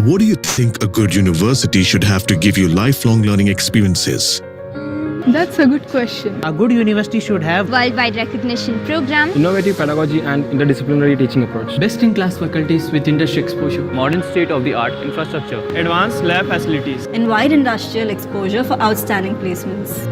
What do you think a good university should have to give you lifelong learning experiences? That's a good question. A good university should have worldwide recognition program, innovative pedagogy and interdisciplinary teaching approach, best-in-class faculties with industry exposure, modern state-of-the-art infrastructure, advanced lab facilities, and wide industrial exposure for outstanding placements.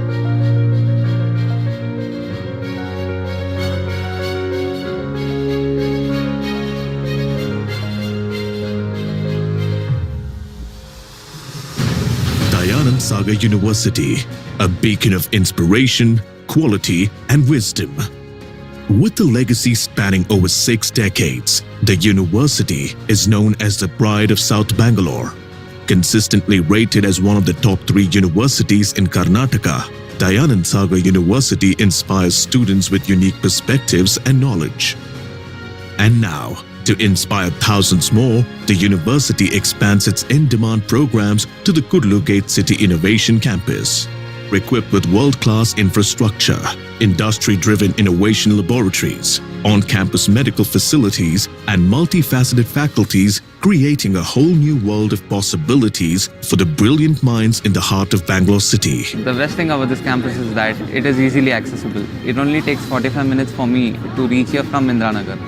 Dayanand Sagar University, a beacon of inspiration, quality, and wisdom. With a legacy spanning over 6 decades, the university is known as the pride of South Bangalore. Consistently rated as one of the top 3 universities in Karnataka, Dayanand Sagar University inspires students with unique perspectives and knowledge. And now, to inspire thousands more, the university expands its in-demand programs to the Kudlu Gate City Innovation Campus. Equipped with world-class infrastructure, industry-driven innovation laboratories, on-campus medical facilities, and multifaceted faculties, creating a whole new world of possibilities for the brilliant minds in the heart of Bangalore city. The best thing about this campus is that it is easily accessible. It only takes 45 minutes for me to reach here from Indiranagar.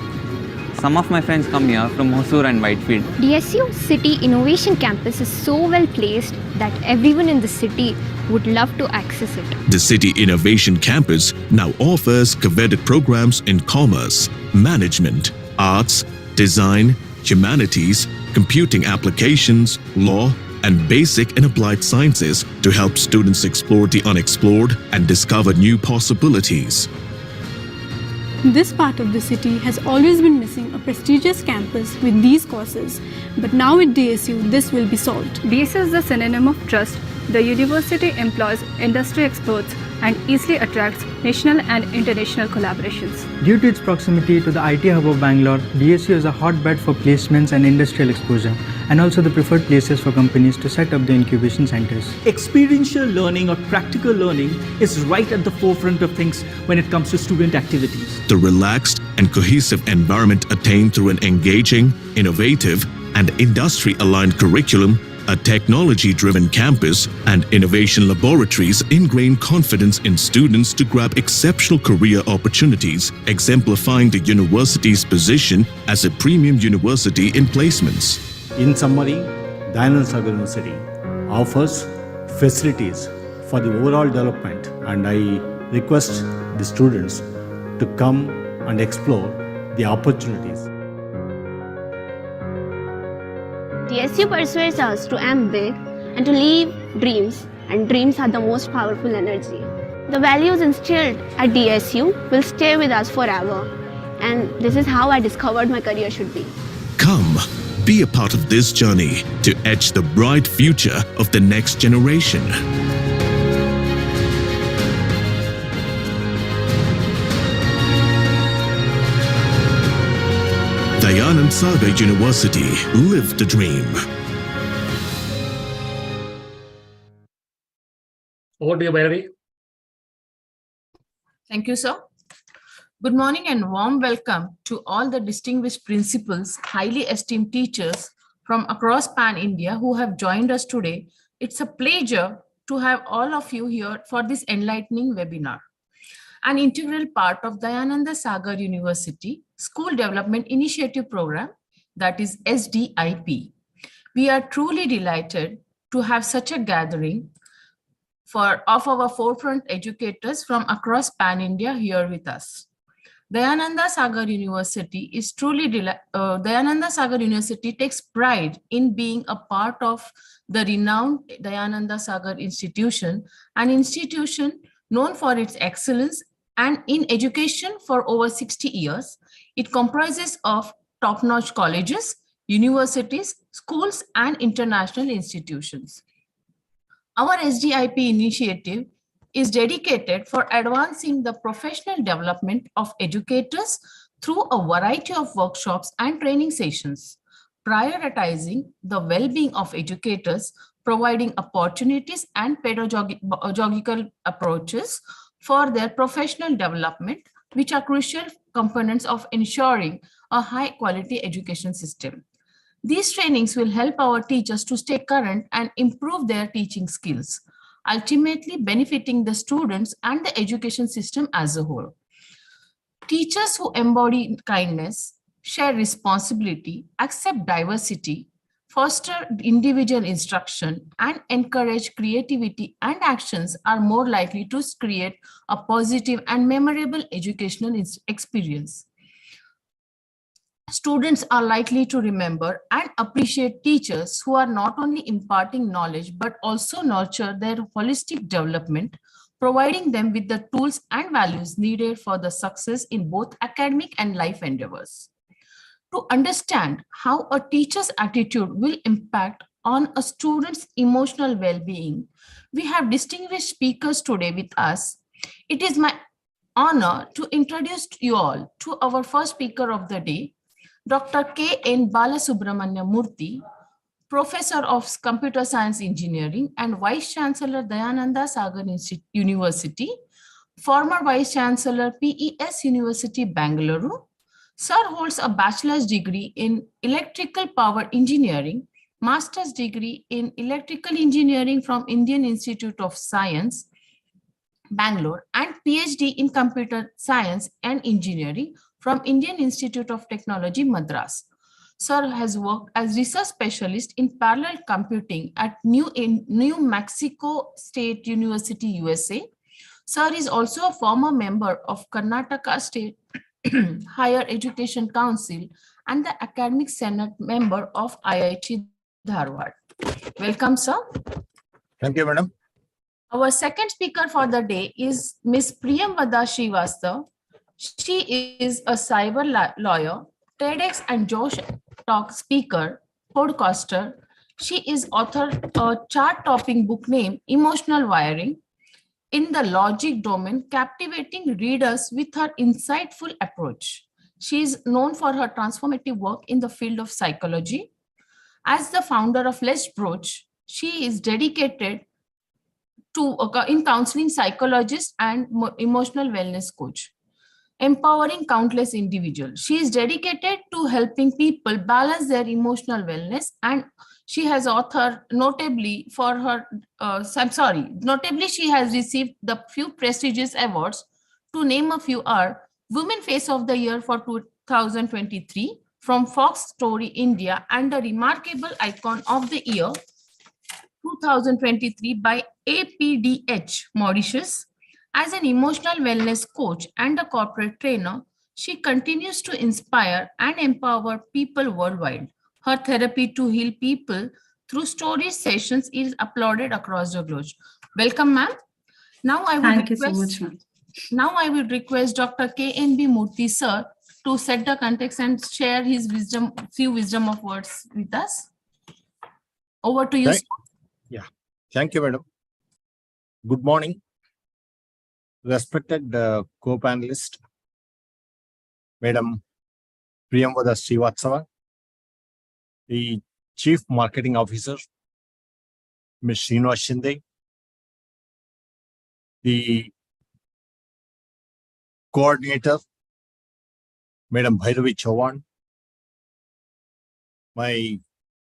Some of my friends come here from Hosur and Whitefield. DSU City Innovation Campus is so well placed that everyone in the city would love to access it. The City Innovation Campus now offers coveted programs in commerce, management, arts, design, humanities, computing applications, law, and basic and applied sciences to help students explore the unexplored and discover new possibilities. This part of the city has always been missing a prestigious campus with these courses, but now with DSU, this will be solved. DSU is the synonym of trust. The university employs industry experts and easily attracts national and international collaborations. Due to its proximity to the IT hub of Bangalore, DSU is a hotbed for placements and industrial exposure, and also the preferred places for companies to set up the incubation centers. Experiential learning or practical learning is right at the forefront of things when it comes to student activities. The relaxed and cohesive environment attained through an engaging, innovative, and industry-aligned curriculum, a technology-driven campus, and innovation laboratories ingrain confidence in students to grab exceptional career opportunities, exemplifying the university's position as a premium university in placements. In summary, Dayanand Sagar University offers facilities for the overall development, and I request the students to come and explore the opportunities. DSU persuades us to aim big and to live dreams, and dreams are the most powerful energy. The values instilled at DSU will stay with us forever, and this is how I discovered my career should be. Come, be a part of this journey to etch the bright future of the next generation. Dayanand Sagar University, live the dream. Over to you, Bhairavi. Thank you, sir. Good morning and warm welcome to all the distinguished principals, highly esteemed teachers from across Pan-India who have joined us today. It's a pleasure to have all of you here for this enlightening webinar. An integral part of Dayananda Sagar University School Development Initiative Program, that is SDIP. We are truly delighted to have such a gathering of our forefront educators from across Pan-India here with us. Dayananda Sagar University Dayananda Sagar University takes pride in being a part of the renowned Dayananda Sagar Institution, an institution known for its excellence and in education for over 60 years. It comprises of top-notch colleges, universities, schools, and international institutions. Our SDIP initiative is dedicated for advancing the professional development of educators through a variety of workshops and training sessions, prioritizing the well-being of educators, providing opportunities and pedagogical approaches for their professional development, which are crucial components of ensuring a high-quality education system. These trainings will help our teachers to stay current and improve their teaching skills, ultimately benefiting the students and the education system as a whole. Teachers who embody kindness, share responsibility, accept diversity, foster individual instruction, and encourage creativity and actions are more likely to create a positive and memorable educational experience. Students are likely to remember and appreciate teachers who are not only imparting knowledge but also nurture their holistic development, providing them with the tools and values needed for the success in both academic and life endeavors. To understand how a teacher's attitude will impact on a student's emotional well-being, we have distinguished speakers today with us. It is my honor to introduce you all to our first speaker of the day, Dr. K.N. Balasubramanya Murthy, Professor of Computer Science Engineering and Vice Chancellor Dayananda Sagar University, former Vice Chancellor PES University, Bangalore. Sir holds a bachelor's degree in Electrical Power Engineering, master's degree in Electrical Engineering from Indian Institute of Science, Bangalore, and PhD in Computer Science and Engineering from Indian Institute of Technology, Madras. Sir has worked as research specialist in parallel computing at New Mexico State University, USA. Sir is also a former member of Karnataka State Higher Education Council and the Academic Senate member of IIT Dharwad. Welcome, sir. Thank you, madam. Our second speaker for the day is Ms. Priyamvada Srivastava. She is a cyber lawyer, TEDx and Josh Talk speaker, podcaster. She is author of a chart-topping book named Emotional Wiring in the logic domain, captivating readers with her insightful approach. She is known for her transformative work in the field of psychology. As the founder of Let's Broach, she is dedicated to in counseling psychologists and emotional wellness coach, empowering countless individuals. She is dedicated to helping people balance their emotional wellness, and she has authored notably for her, notably she has received the few prestigious awards. To name a few are Women Face of the Year for 2023 from Fox Story India and the Remarkable Icon of the Year 2023 by APDH Mauritius. As an emotional wellness coach and a corporate trainer, she continues to inspire and empower people worldwide. Her therapy to heal people through story sessions is applauded across the globe. Welcome, ma'am. Now I would Thank you so much, ma'am. Now I will request Dr. K.N.B. Murthy, sir, to set the context and share his few wisdom of words with us. Over to you, sir. Yeah, thank you, madam. Good morning, respected co-panelist, Madam Priyamvada Srivastava, the Chief Marketing Officer, Ms. Srinivas Shinde, the Coordinator, Madam Bhairavi Chauhan, my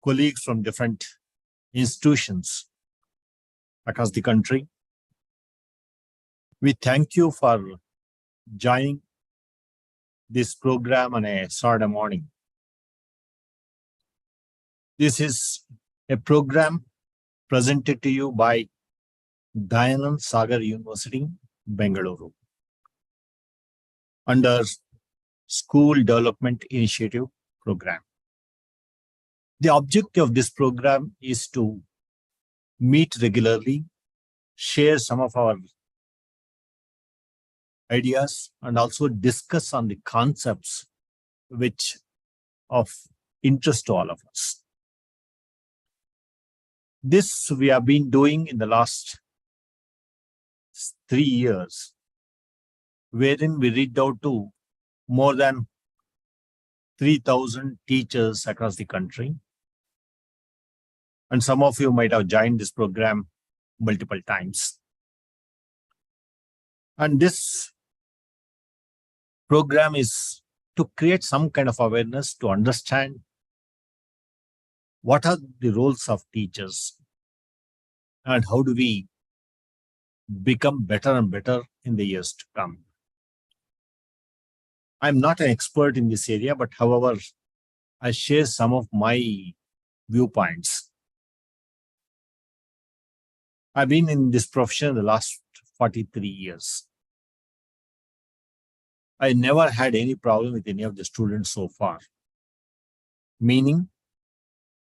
colleagues from different institutions across the country. We thank you for joining this program on a Saturday morning. This is a program presented to you by Dayananda Sagar University, Bengaluru, under School Development Initiative Program. The objective of this program is to meet regularly, share some of our ideas, and also discuss on the concepts which of interest to all of us. This we have been doing in the last 3 years, wherein we reached out to more than 3,000 teachers across the country. And some of you might have joined this program multiple times. And this program is to create some kind of awareness, to understand what are the roles of teachers and how do we become better and better in the years to come. I'm not an expert in this area, but however, I share some of my viewpoints. I've been in this profession the last 43 years. I never had any problem with any of the students so far. Meaning,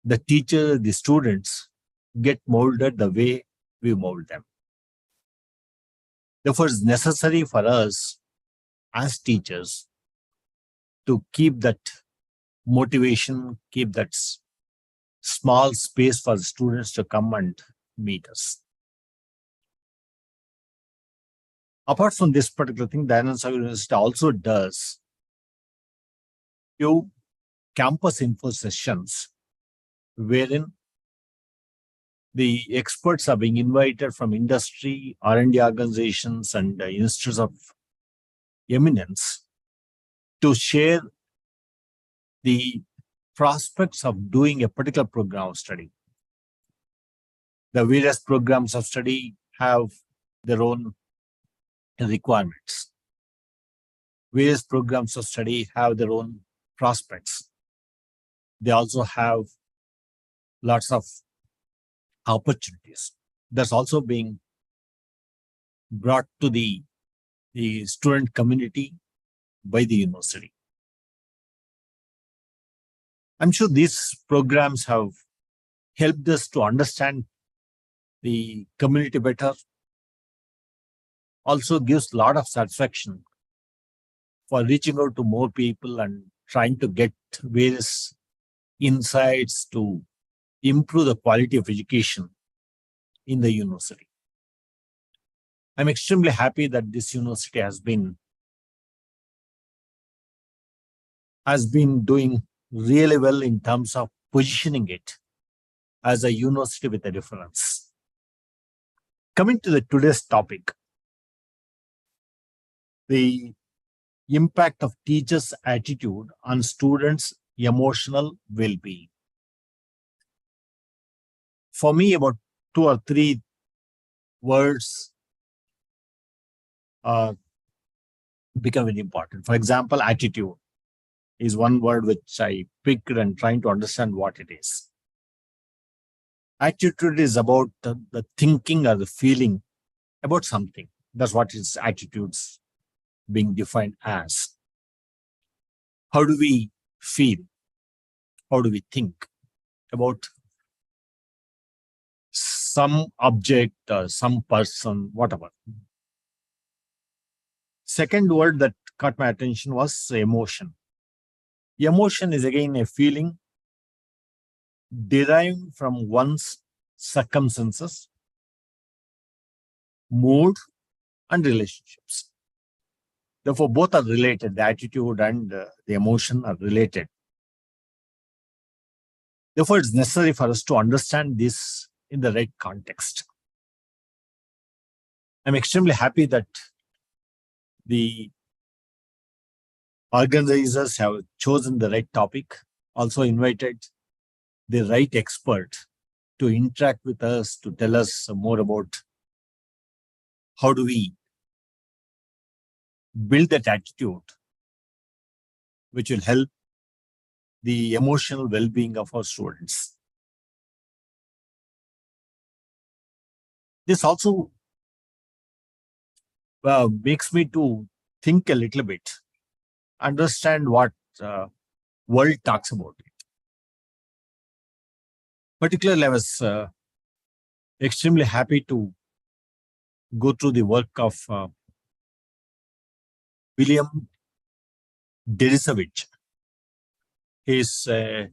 the teacher, the students get molded the way we mold them. Therefore, it's necessary for us as teachers to keep that motivation, keep that small space for the students to come and meet us. Apart from this particular thing, Dayananda Sagar University also does few campus info sessions wherein the experts are being invited from industry, R&D organizations, and institutes of eminence to share the prospects of doing a particular program of study. The various programs of study have their own requirements. Various programs of study have their own prospects. They also have lots of opportunities. That's also being brought to the student community by the university. I'm sure these programs have helped us to understand the community better. Also gives a lot of satisfaction for reaching out to more people and trying to get various insights to improve the quality of education in the university. I'm extremely happy that this university has been doing really well in terms of positioning it as a university with a difference. Coming to today's topic, the impact of teachers' attitude on students' emotional well-being. For me, about 2 or 3 words become very important. For example, attitude is one word which I picked and trying to understand what it is. Attitude is about the thinking or the feeling about something. That's what its attitudes being defined as. How do we feel? How do we think about some object, some person, whatever? Second word that caught my attention was emotion. Emotion is again a feeling derived from one's circumstances, mood, and relationships. Therefore, both are related. The attitude and the emotion are related. Therefore, it's necessary for us to understand this in the right context. I'm extremely happy that the organizers have chosen the right topic, also invited the right expert to interact with us, to tell us more about how do we build that attitude which will help the emotional well-being of our students. This also makes me to think a little bit, understand what world talks about it. Particularly, I was extremely happy to go through the work of William Deresiewicz. He is an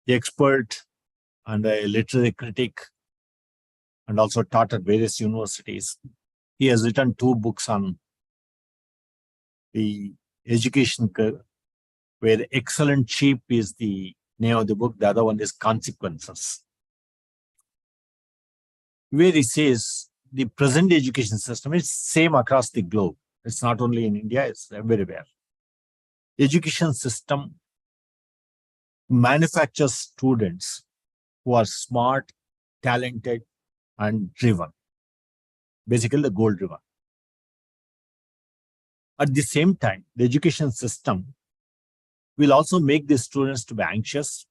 expert and a literary critic and also taught at various universities. He has written 2 books on the education curve, where Excellent Sheep is the name of the book. The other one is Consequences, where he says the present education system is same across the globe. It's not only in India, it's everywhere. Education system manufacture students who are smart, talented, and driven. Basically, the goal driven. At the same time, the education system will also make the students to be anxious,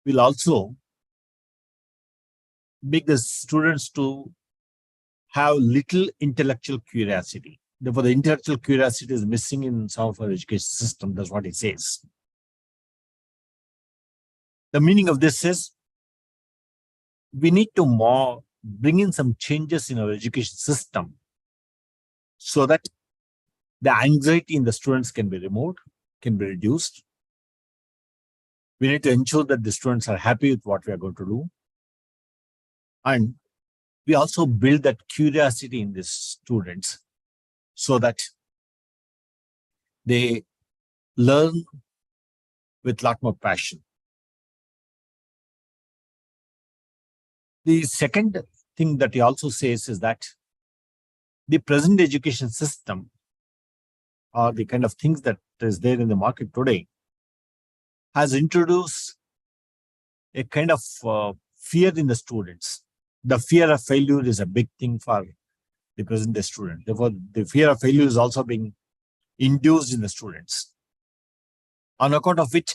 will also make the students to have little intellectual curiosity. Therefore, the intellectual curiosity is missing in some of our education system. That's what it says. The meaning of this is we need to bring in some changes in our education system so that the anxiety in the students can be removed, can be reduced. We need to ensure that the students are happy with what we are going to do. And we also build that curiosity in the students so that they learn with a lot more passion. The second thing that he also says is that the present education system, or the kind of things that is there in the market today, has introduced a kind of fear in the students. The fear of failure is a big thing for the present day student. Therefore, the fear of failure is also being induced in the students, on account of which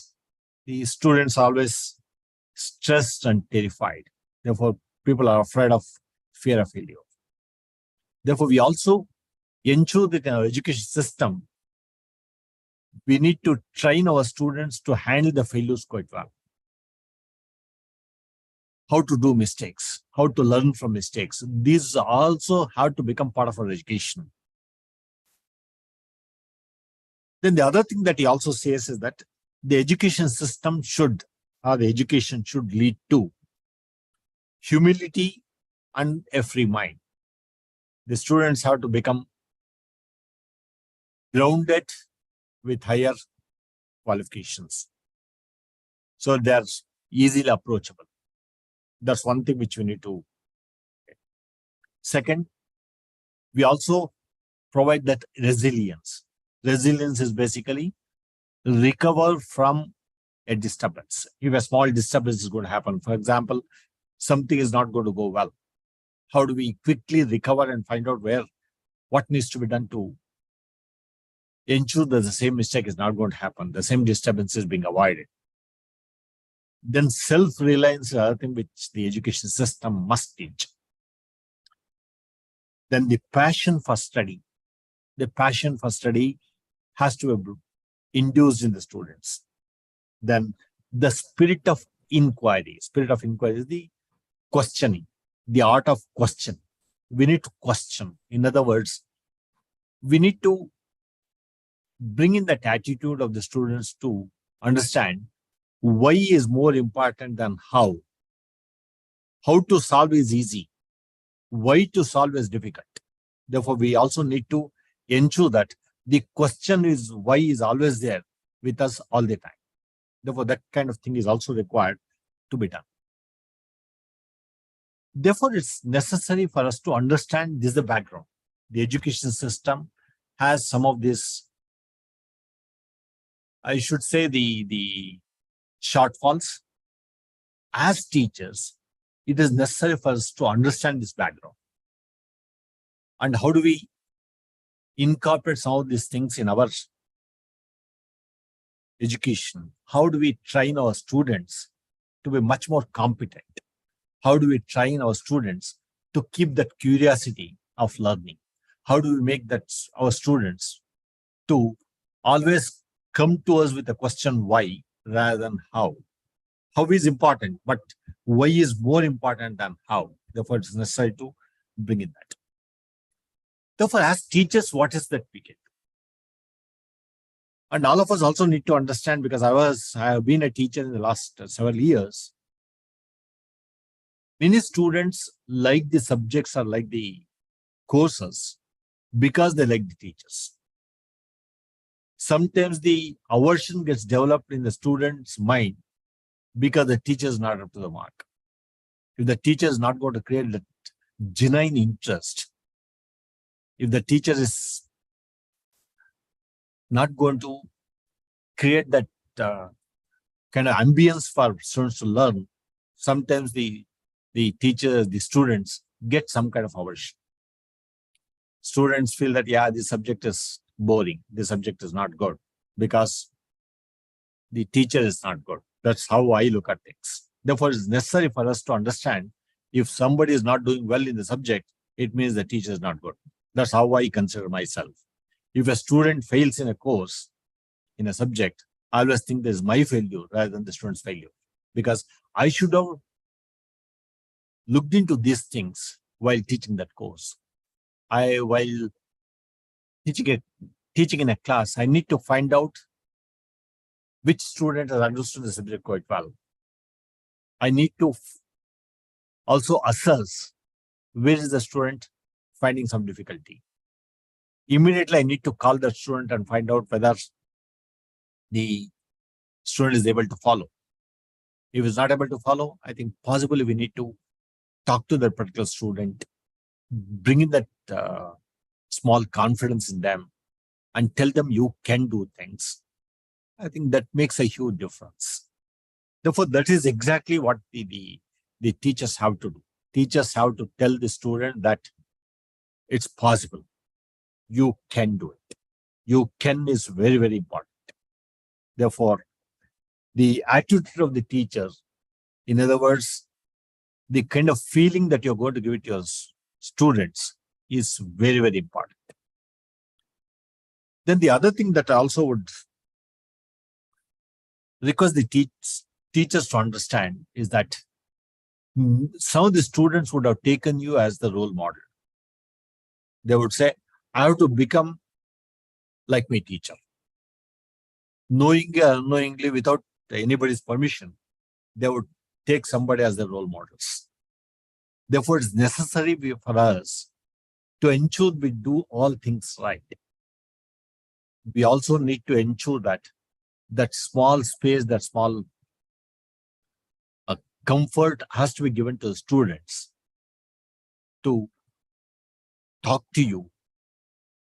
the students are always stressed and terrified. Therefore, people are afraid of fear of failure. Therefore, we also ensure that in our education system, we need to train our students to handle the failures quite well. How to do mistakes, how to learn from mistakes. These also have to become part of our education. Then the other thing that he also says is that the education system should lead to humility and a free mind. The students have to become grounded with higher qualifications, so they are easily approachable. That's one thing which we need to. Second, we also provide that resilience. Resilience is basically recover from a disturbance. If a small disturbance is going to happen, for example, something is not going to go well, how do we quickly recover and find out what needs to be done to ensure that the same mistake is not going to happen, the same disturbance is being avoided. Then self-reliance is another thing which the education system must teach. Then the passion for study. The passion for study has to be induced in the students. Then the spirit of inquiry. Spirit of inquiry is the questioning, the art of question. We need to question. In other words, we need to bring in that attitude of the students to understand why is more important than how. How to solve is easy. Why to solve is difficult. Therefore, we also need to ensure that the question is why is always there with us all the time. Therefore, that kind of thing is also required to be done. Therefore, it's necessary for us to understand this is the background. The education system has some of this, I should say, the shortfalls. As teachers, it is necessary for us to understand this background. And how do we incorporate some of these things in our education? How do we train our students to be much more competent? How do we train our students to keep that curiosity of learning? How do we make that our students to always come to us with a question why rather than how? How is important, but why is more important than how? Therefore, it's necessary to bring in that. Therefore, as teachers, what is that we can do? And all of us also need to understand, because I have been a teacher in the last several years. Many students like the subjects or like the courses because they like the teachers. Sometimes the aversion gets developed in the student's mind because the teacher is not up to the mark. If the teacher is not going to create that genuine interest, if the teacher is not going to create that kind of ambience for students to learn, sometimes the teachers, the students get some kind of aversion. Students feel that, yeah, this subject is boring. This subject is not good because the teacher is not good. That's how I look at things. Therefore, it's necessary for us to understand if somebody is not doing well in the subject, it means the teacher is not good. That's how I consider myself. If a student fails in a course, in a subject, I always think this is my failure rather than the student's failure, because I should have looked into these things while teaching that course. While teaching in a class, I need to find out which student has understood the subject quite well. I need to also assess where is the student finding some difficulty. Immediately, I need to call the student and find out whether the student is able to follow. If he's not able to follow, I think possibly we need to talk to that particular student, bring in that small confidence in them and tell them you can do things. I think that makes a huge difference. Therefore, that is exactly what the teachers have to do. Teachers have to tell the student that it's possible. You can do it. You can is very, very important. Therefore, the attitude of the teacher, in other words, the kind of feeling that you're going to give it to your students is very, very important. Then the other thing that I also would request the teachers to understand is that some of the students would have taken you as the role model. They would say, I have to become like my teacher. Knowingly or unknowingly, without anybody's permission, they would take somebody as their role models. Therefore, it's necessary for us to ensure we do all things right. We also need to ensure that that small space, that small comfort has to be given to the students to talk to you,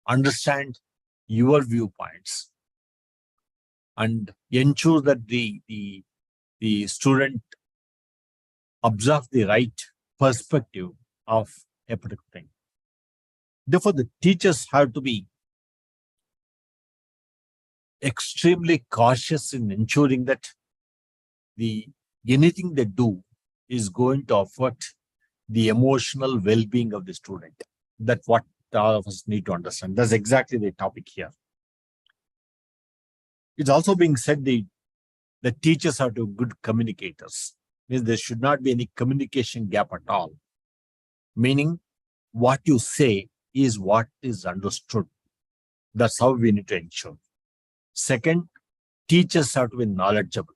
understand your viewpoints, and ensure that the student observes the right perspective of a particular thing. Therefore, the teachers have to be extremely cautious in ensuring that anything they do is going to affect the emotional well-being of the student. That's what all of us need to understand. That's exactly the topic here. It's also being said the teachers are to good communicators. Means there should not be any communication gap at all. Meaning, what you say is what is understood. That's how we need to ensure. Second, teachers have to be knowledgeable.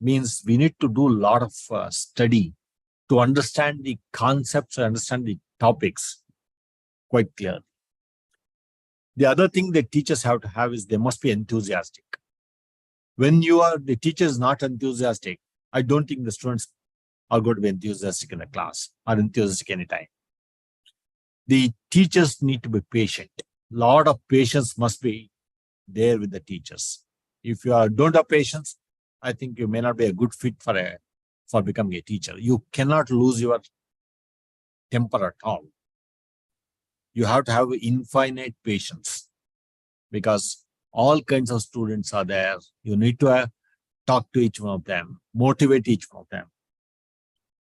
Means we need to do a lot of study to understand the concepts, to understand the topics quite clearly. The other thing that teachers have to have is they must be enthusiastic. When the teacher is not enthusiastic, I don't think the students are going to be enthusiastic in the class or enthusiastic anytime. The teachers need to be patient. A lot of patience must be there with the teachers. If you don't have patience, I think you may not be a good fit for becoming a teacher. You cannot lose your temper at all. You have to have infinite patience because all kinds of students are there. You need to talk to each one of them, motivate each one of them.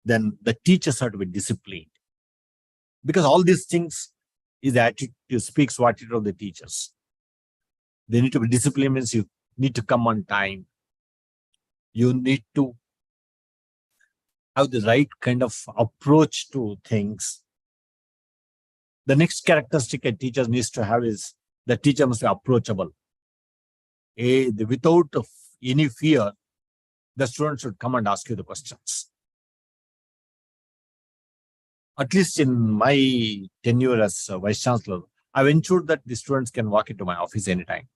Then the teachers have to be disciplined because all these things is the attitude, speaks what it of the teachers. They need to be disciplined, means you need to come on time. You need to have the right kind of approach to things. The next characteristic a teacher needs to have is the teacher must be approachable. Without any fear, the student should come and ask you the questions. At least in my tenure as Vice Chancellor, I've ensured that the students can walk into my office anytime.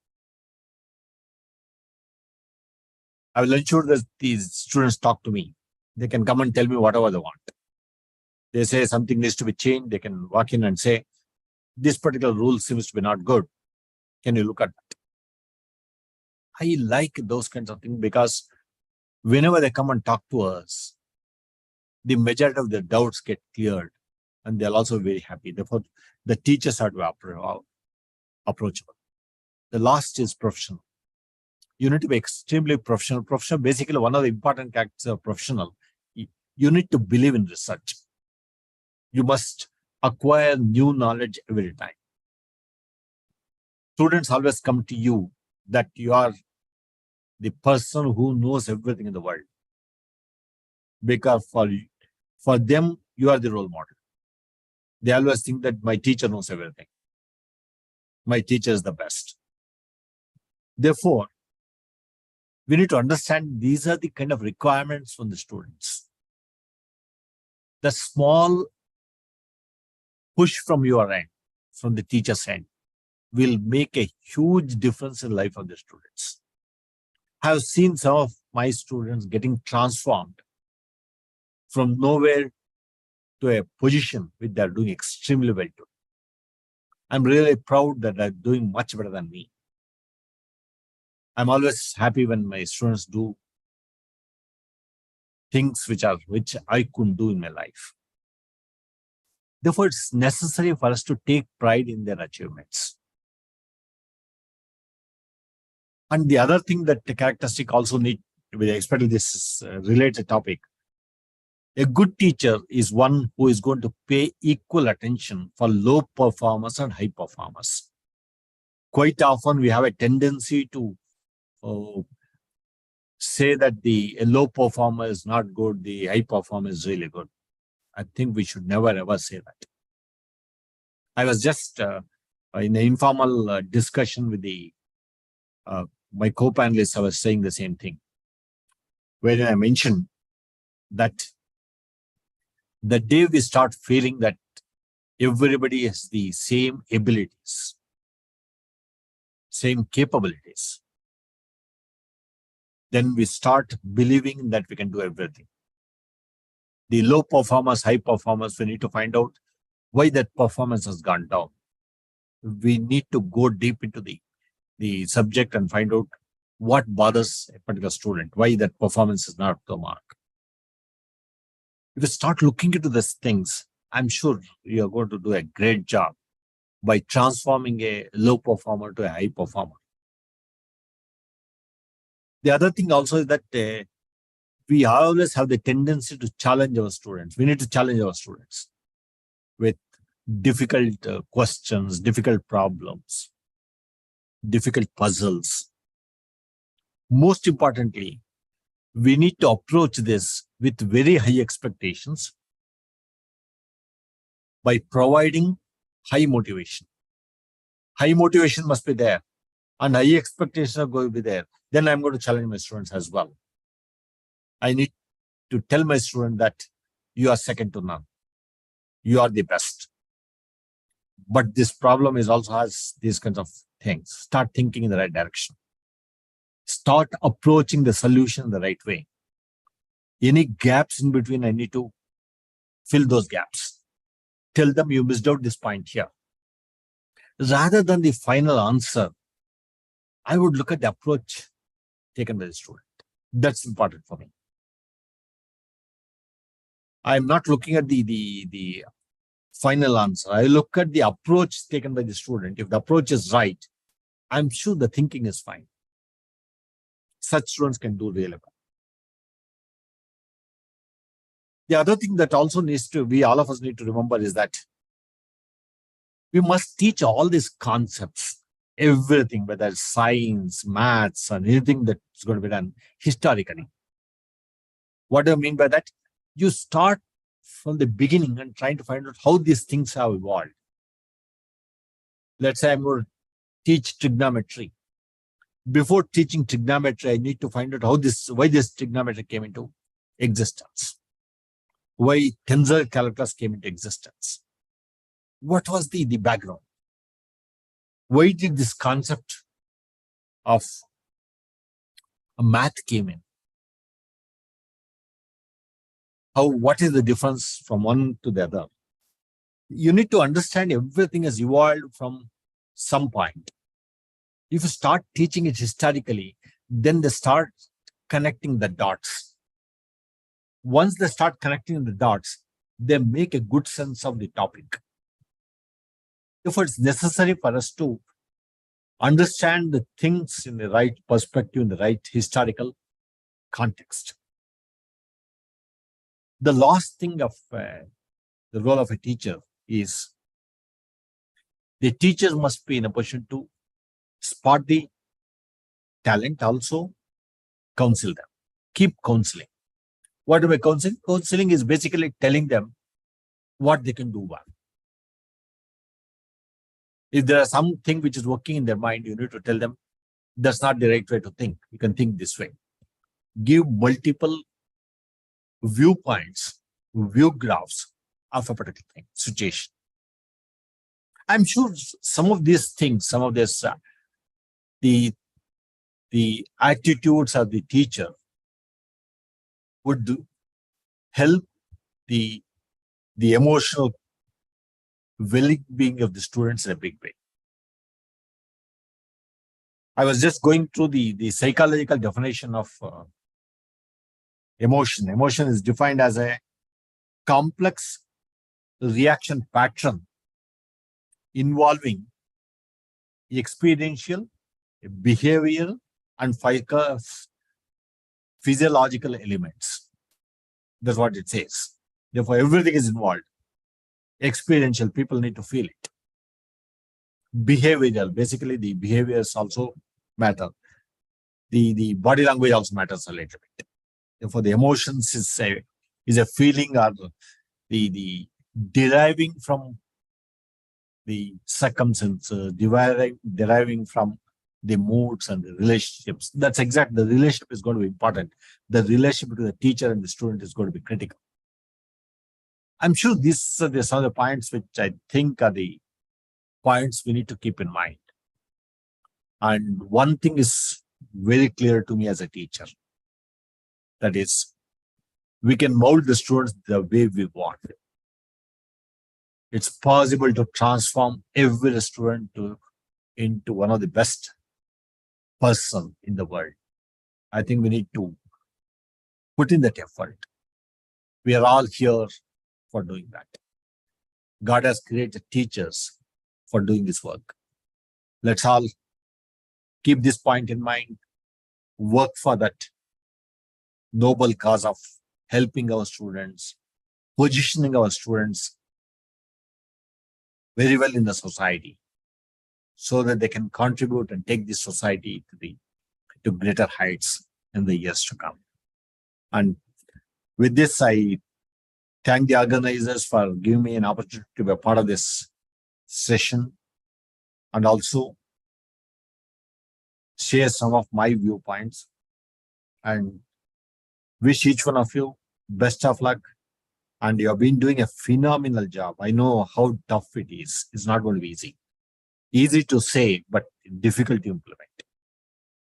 I will ensure that these students talk to me. They can come and tell me whatever they want. They say something needs to be changed. They can walk in and say, this particular rule seems to be not good. Can you look at that? I like those kinds of things because whenever they come and talk to us, the majority of their doubts get cleared and they're also very happy. Therefore, the teachers are to be approachable. The last is professional. You need to be extremely professional. Professional, basically one of the important characteristics of professional, you need to believe in research. You must acquire new knowledge every time. Students always come to you that you are the person who knows everything in the world. Because for them, you are the role model. They always think that my teacher knows everything. My teacher is the best. Therefore, we need to understand these are the kind of requirements from the students. The small push from your end, from the teacher's end, will make a huge difference in the life of the students. I have seen some of my students getting transformed from nowhere to a position which they are doing extremely well to. I'm really proud that they're doing much better than me. I'm always happy when my students do things which I couldn't do in my life. Therefore, it's necessary for us to take pride in their achievements. And the other thing that the characteristic also need to be, especially this related topic, a good teacher is one who is going to pay equal attention for low performers and high performers. Quite often we have a tendency to say that the low performer is not good, the high performer is really good. I think we should never ever say that. I was just in an informal discussion with my co-panelists. I was saying the same thing, where I mentioned that the day we start feeling that everybody has the same abilities, same capabilities, then we start believing that we can do everything. The low performers, high performers, we need to find out why that performance has gone down. We need to go deep into the subject and find out what bothers a particular student, why that performance is not up to the mark. If you start looking into these things, I'm sure you're going to do a great job by transforming a low performer to a high performer. The other thing also is that we always have the tendency to challenge our students. We need to challenge our students with difficult questions, difficult problems, difficult puzzles. Most importantly, we need to approach this with very high expectations by providing high motivation. High motivation must be there and high expectations are going to be there. Then I'm going to challenge my students as well. I need to tell my student that you are second to none. You are the best. But this problem is also has these kinds of things. Start thinking in the right direction. Start approaching the solution in the right way. Any gaps in between, I need to fill those gaps. Tell them you missed out this point here. Rather than the final answer, I would look at the approach taken by the student. That's important for me. I'm not looking at the final answer. I look at the approach taken by the student. If the approach is right, I'm sure the thinking is fine. Such students can do really well. The other thing that also all of us need to remember is that we must teach all these concepts, everything, whether it's science, maths, or anything that's going to be done historically. What do I mean by that? You start from the beginning and trying to find out how these things have evolved. Let's say I'm going to teach trigonometry. Before teaching trigonometry, I need to find out why this trigonometry came into existence. Why tensor calculus came into existence. What was the background? Why did this concept of a math came in? What is the difference from one to the other? You need to understand everything has evolved from some point. If you start teaching it historically, then they start connecting the dots. Once they start connecting the dots, they make a good sense of the topic. If it's necessary for us to understand the things in the right perspective, in the right historical context. The last thing of the role of a teacher is the teacher must be in a position to spot the talent, also counsel them, keep counseling. What do I counsel? Counseling is basically telling them what they can do well. If there is something which is working in their mind, you need to tell them that's not the right way to think. You can think this way. Give multiple viewpoints, view graphs of a particular thing, situation. I'm sure some of these things, some of this, the attitudes of the teacher would help the emotional well-being of the students in a big way. I was just going through the psychological definition of emotion. Emotion is defined as a complex reaction pattern involving experiential, behavioral, and physiological elements. That's what it says. Therefore, everything is involved. Experiential, people need to feel it. Behavioral, basically the behaviors also matter. The body language also matters a little bit. Therefore, the emotions is a feeling or the deriving from the circumstances, deriving from the moods and the relationships. That's exactly, the relationship is going to be important. The relationship between the teacher and the student is going to be critical. I'm sure these are some of the points which I think are the points we need to keep in mind. And one thing is very clear to me as a teacher. That is, we can mold the students the way we want. It's possible to transform every student into one of the best person in the world. I think we need to put in that effort. We are all here for doing that. God has created teachers for doing this work. Let's all keep this point in mind, work for that noble cause of helping our students, positioning our students very well in the society so that they can contribute and take this society to greater heights in the years to come. And with this, I thank the organizers for giving me an opportunity to be a part of this session and also share some of my viewpoints, and wish each one of you best of luck. And you have been doing a phenomenal job. I know how tough it is. It's not going to be easy. Easy to say, but difficult to implement.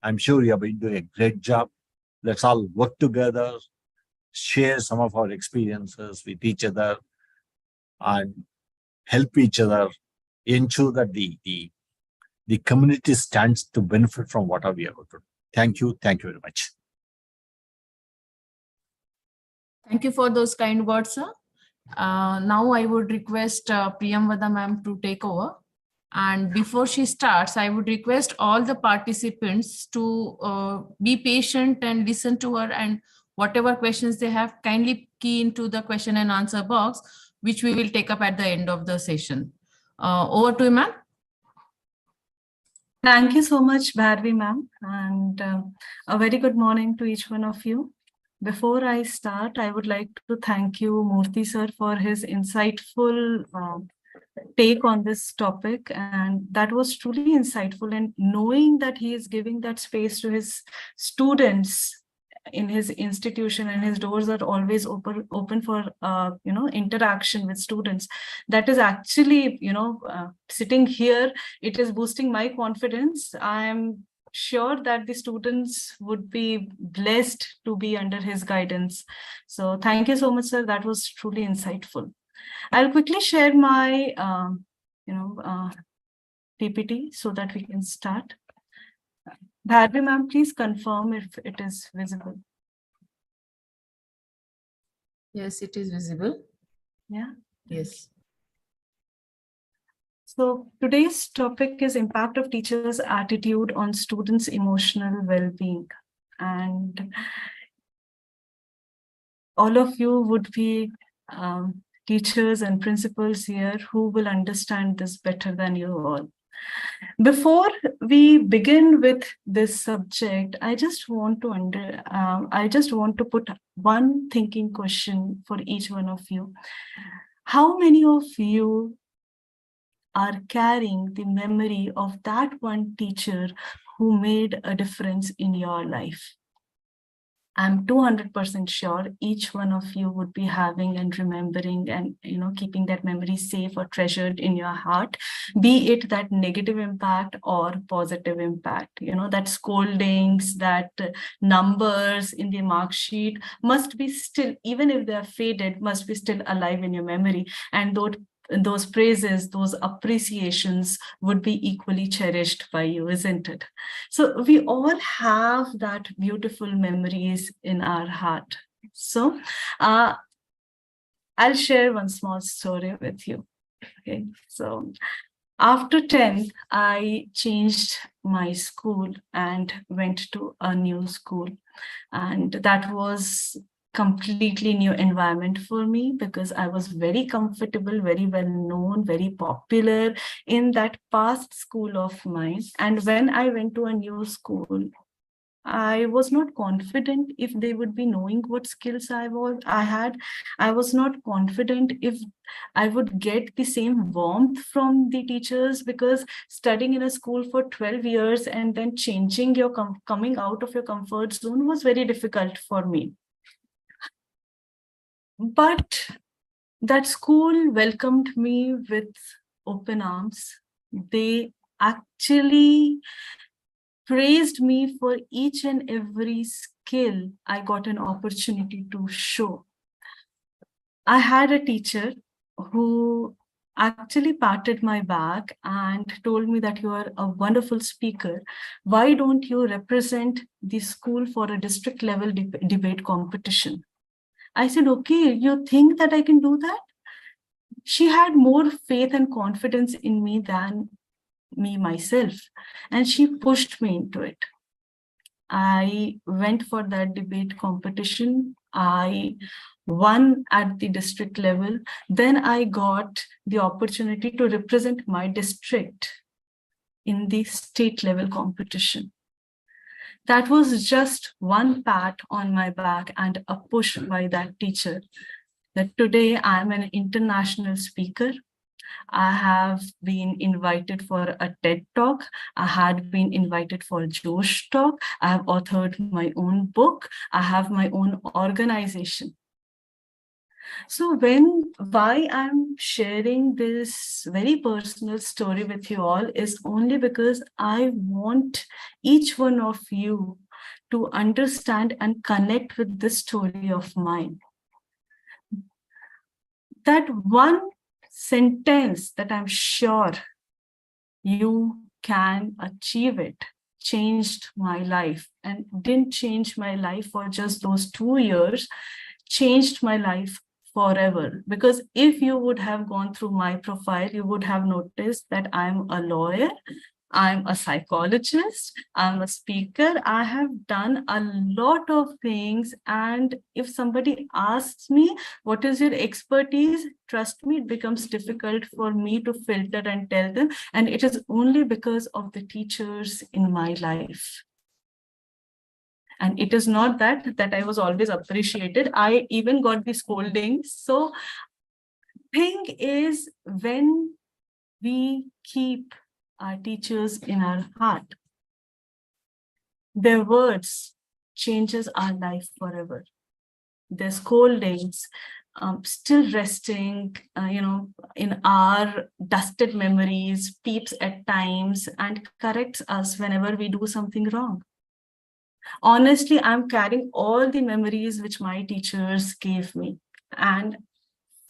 I'm sure you have been doing a great job. Let's all work together, share some of our experiences with each other, and help each other ensure that the community stands to benefit from what we are going to do. Thank you. Thank you very much. Thank you for those kind words, sir. Now I would request Priyamvada ma'am to take over. And before she starts, I would request all the participants to be patient and listen to her, and whatever questions they have, kindly key into the question and answer box, which we will take up at the end of the session. Over to you, ma'am. Thank you so much, Bharvi ma'am, and a very good morning to each one of you. Before I start, I would like to thank you, Murthy sir, for his insightful take on this topic, and that was truly insightful. And knowing that he is giving that space to his students in his institution, and his doors are always open for interaction with students, that is actually sitting here, it is boosting my confidence. I am sure that the students would be blessed to be under his guidance. So thank you so much, sir. That was truly insightful. I'll quickly share my PPT so that we can start. Bharvi ma'am, please confirm if it is visible. Yes, it is visible. Yeah. Yes. So today's topic is impact of teachers' attitude on students' emotional well-being. And all of you would be teachers and principals here who will understand this better than you all. Before we begin with this subject, I just want to put one thinking question for each one of you. How many of you are carrying the memory of that one teacher who made a difference in your life? I'm 200% sure each one of you would be having and remembering and keeping that memory safe or treasured in your heart, be it that negative impact or positive impact. That scoldings, that numbers in the mark sheet must be still, even if they're faded, must be still alive in your memory. And those praises, those appreciations would be equally cherished by you, isn't it? So we all have that beautiful memories in our heart. So I'll share one small story with you. Okay, so after 10th, I changed my school and went to a new school. And that was completely new environment for me because I was very comfortable, very well known, very popular in that past school of mine. And when I went to a new school, I was not confident if they would be knowing what skills I had. I was not confident if I would get the same warmth from the teachers, because studying in a school for 12 years and then changing your coming out of your comfort zone was very difficult for me. But that school welcomed me with open arms. They actually praised me for each and every skill I got an opportunity to show. I had a teacher who actually patted my back and told me that you are a wonderful speaker. Why don't you represent the school for a district level debate competition? I said, okay, you think that I can do that? She had more faith and confidence in me than me myself, and she pushed me into it. I went for that debate competition. I won at the district level. Then I got the opportunity to represent my district in the state level competition. That was just one pat on my back and a push by that teacher, that today I'm an international speaker. I have been invited for a TED Talk. I had been invited for Josh Talk. I have authored my own book. I have my own organization. So why I'm sharing this very personal story with you all is only because I want each one of you to understand and connect with this story of mine. That one sentence that I'm sure you can achieve it changed my life, and didn't change my life for just those 2 years, changed my life forever. Because if you would have gone through my profile, you would have noticed that I'm a lawyer, I'm a psychologist, I'm a speaker. I have done a lot of things. And if somebody asks me, what is your expertise? Trust me, it becomes difficult for me to filter and tell them. And it is only because of the teachers in my life. And it is not that I was always appreciated. I even got the scoldings. So thing is, when we keep our teachers in our heart, their words changes our life forever. Their scoldings still resting, in our dusted memories, peeps at times and corrects us whenever we do something wrong. Honestly, I'm carrying all the memories which my teachers gave me. And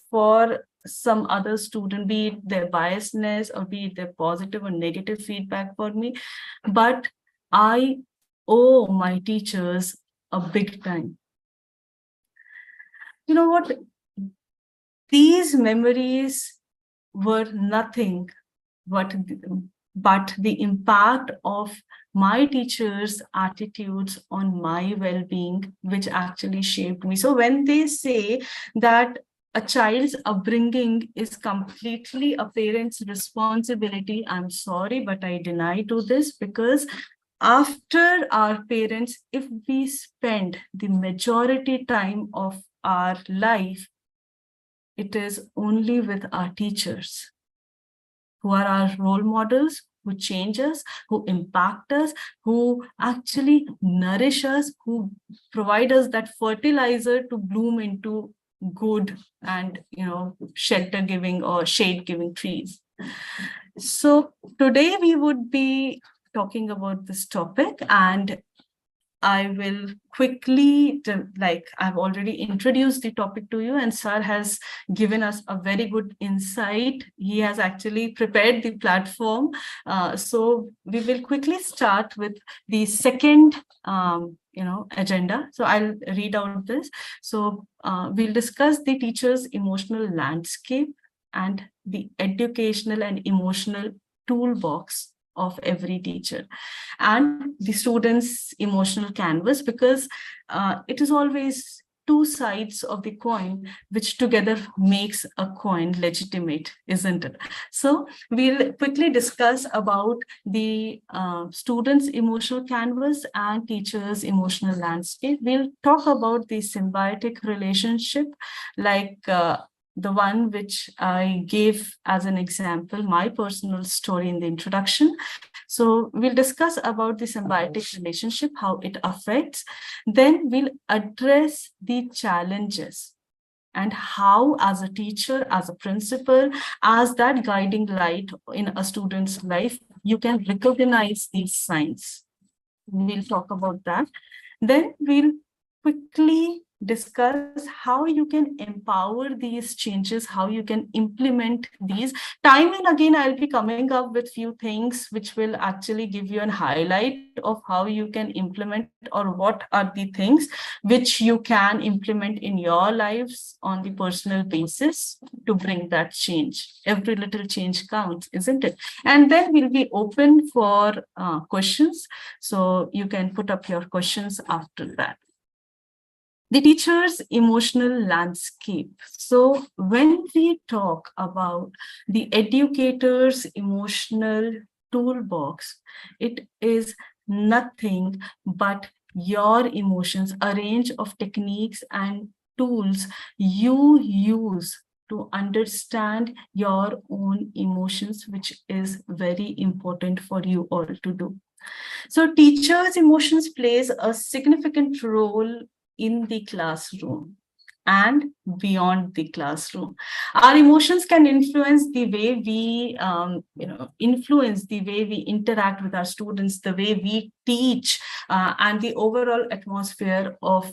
for some other student, be it their biasness or be it their positive or negative feedback for me, but I owe my teachers a big time. You know what? These memories were nothing but the impact of my teachers' attitudes on my well-being, which actually shaped me. So when they say that a child's upbringing is completely a parent's responsibility, I'm sorry, but I deny to this, because after our parents, if we spend the majority time of our life, it is only with our teachers, who are our role models, who change us, who impact us, who actually nourish us, who provide us that fertilizer to bloom into good and, shelter giving or shade giving trees. So today we would be talking about this topic, and I will quickly, I've already introduced the topic to you, and Sir has given us a very good insight. He has actually prepared the platform. So we will quickly start with the second, agenda. So I'll read out this. So we'll discuss the teacher's emotional landscape and the educational and emotional toolbox of every teacher, and the students' emotional canvas, because it is always two sides of the coin, which together makes a coin legitimate, isn't it? So we'll quickly discuss about the students' emotional canvas and teachers' emotional landscape. We'll talk about the symbiotic relationship, like the one which I gave as an example, my personal story in the introduction. So we'll discuss about the symbiotic relationship, how it affects. Then we'll address the challenges and how, as a teacher, as a principal, as that guiding light in a student's life, you can recognize these signs. We'll talk about that. Then we'll quickly discuss how you can empower these changes, how you can implement these. Time and again, I'll be coming up with few things which will actually give you a highlight of how you can implement, or what are the things which you can implement in your lives on the personal basis to bring that change. Every little change counts, isn't it? And then we'll be open for questions. So you can put up your questions after that. The teacher's emotional landscape. So when we talk about the educator's emotional toolbox, it is nothing but your emotions, a range of techniques and tools you use to understand your own emotions, which is very important for you all to do. So teachers' emotions plays a significant role in the classroom and beyond the classroom. Our emotions can influence the way we, influence the way we interact with our students, the way we teach, and the overall atmosphere of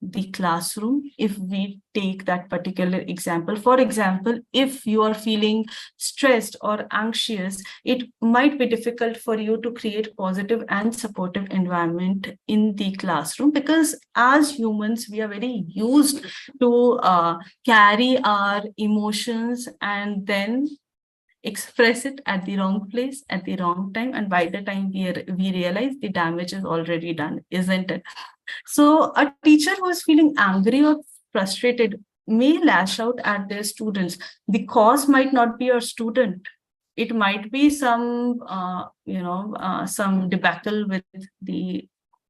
the classroom. If we take that particular example, for example, if you are feeling stressed or anxious, it might be difficult for you to create positive and supportive environment in the classroom, because as humans, we are very used to carry our emotions and then express it at the wrong place at the wrong time, and by the time we realize, the damage is already done, isn't it? So a teacher who is feeling angry or frustrated may lash out at their students. The cause might not be your student. It might be some some debacle with the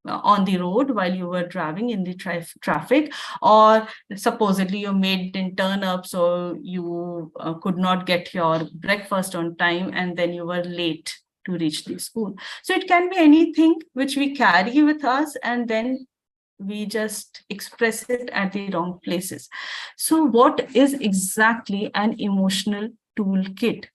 on the road while you were driving in the traffic, or supposedly your maid didn't turn up, so you could not get your breakfast on time, and then you were late to reach the school. So it can be anything which we carry with us, and then we just express it at the wrong places. So what is exactly an emotional toolkit?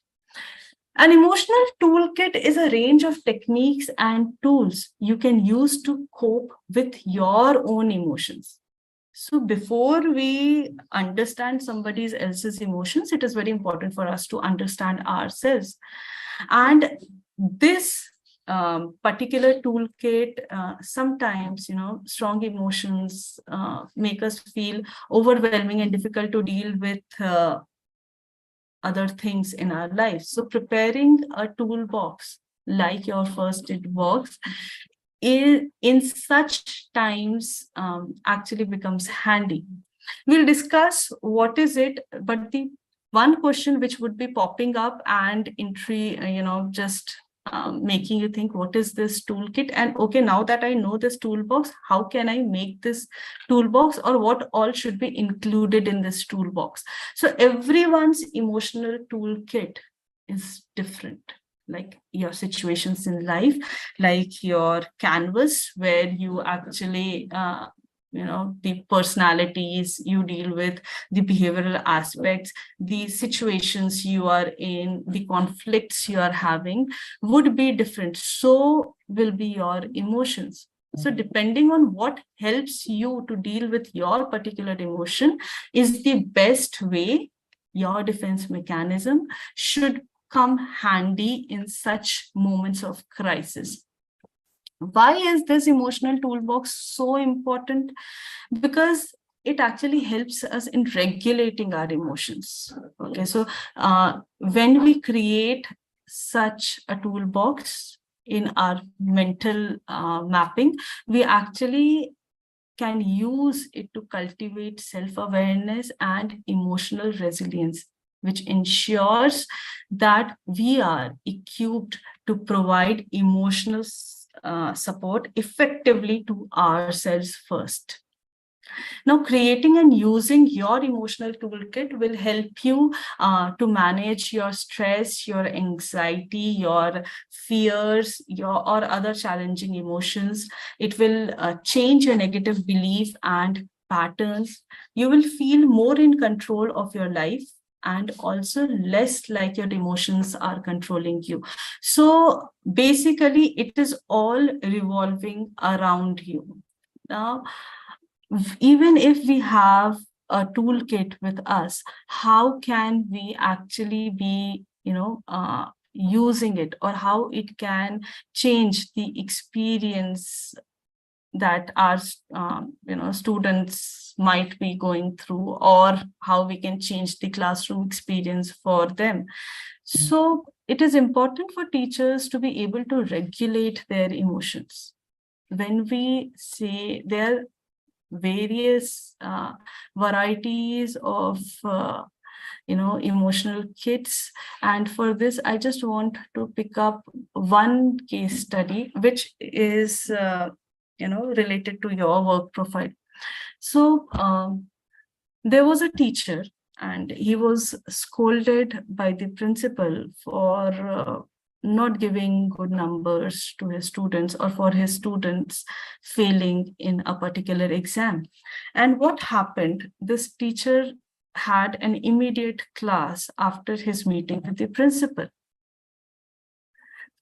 An emotional toolkit is a range of techniques and tools you can use to cope with your own emotions. So before we understand somebody else's emotions, it is very important for us to understand ourselves. And this particular toolkit, sometimes, strong emotions make us feel overwhelming and difficult to deal with other things in our lives. So preparing a toolbox like your first aid box in such times actually becomes handy. We'll discuss what is it, but the one question which would be popping up and just making you think, what is this toolkit? And okay, now that I know this toolbox, how can I make this toolbox, or what all should be included in this toolbox? So everyone's emotional toolkit is different, like your situations in life, like your canvas where you actually the personalities you deal with, the behavioral aspects, the situations you are in, the conflicts you are having would be different. So will be your emotions. So depending on what helps you to deal with your particular emotion is the best way your defense mechanism should come handy in such moments of crisis. Why is this emotional toolbox so important? Because it actually helps us in regulating our emotions. Okay, so when we create such a toolbox in our mental mapping, we actually can use it to cultivate self-awareness and emotional resilience, which ensures that we are equipped to provide emotional support effectively to ourselves first. Now, creating and using your emotional toolkit will help you to manage your stress, your anxiety, your fears, or other challenging emotions. It will change your negative belief and patterns. You will feel more in control of your life and also less like your emotions are controlling you. So basically, it is all revolving around you. Now, even if we have a toolkit with us, how can we actually be, using it, or how it can change the experience that our students might be going through, or how we can change the classroom experience for them. So it is important for teachers to be able to regulate their emotions. When we say there are various varieties of emotional kits, and for this I just want to pick up one case study which is related to your work profile. So there was a teacher, and he was scolded by the principal for not giving good numbers to his students, or for his students failing in a particular exam. And what happened, this teacher had an immediate class after his meeting with the principal.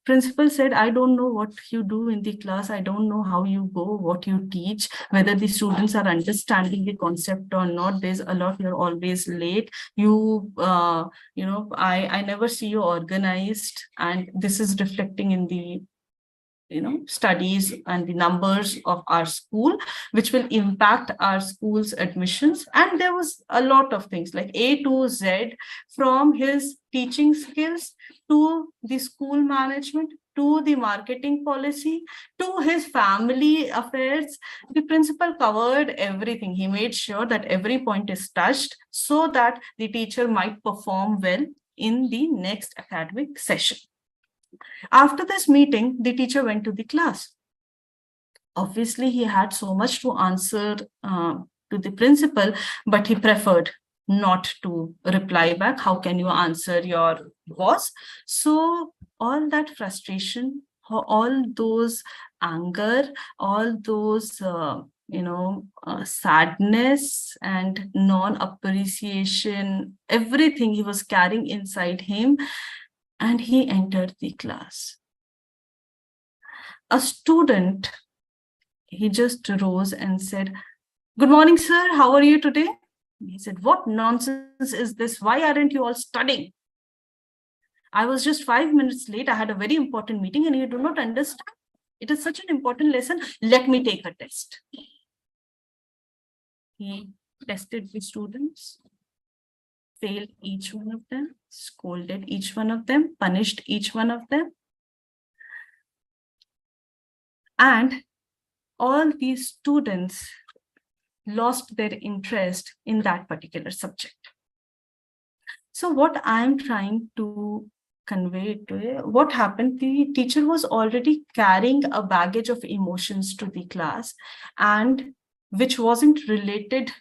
Principal said, I don't know what you do in the class. I don't know how you go, what you teach, whether the students are understanding the concept or not. There's a lot, you're always late. I never see you organized. And this is reflecting in the studies and the numbers of our school, which will impact our school's admissions. And there was a lot of things like A to Z, from his teaching skills to the school management, to the marketing policy, to his family affairs. The principal covered everything. He made sure that every point is touched so that the teacher might perform well in the next academic session. After this meeting, the teacher went to the class. Obviously, he had so much to answer to the principal, but he preferred not to reply back. How can you answer your boss? So all that frustration, all those anger, all those sadness and non-appreciation, everything he was carrying inside him, and he entered the class. A student, he just rose and said, "Good morning, sir. How are you today?" He said, "What nonsense is this? Why aren't you all studying?" I was just 5 minutes late. I had a very important meeting and you do not understand. It is such an important lesson. Let me take a test. He tested the students, failed each one of them, scolded each one of them, punished each one of them. And all these students lost their interest in that particular subject. So what I'm trying to convey to you, what happened, the teacher was already carrying a baggage of emotions to the class, and which wasn't related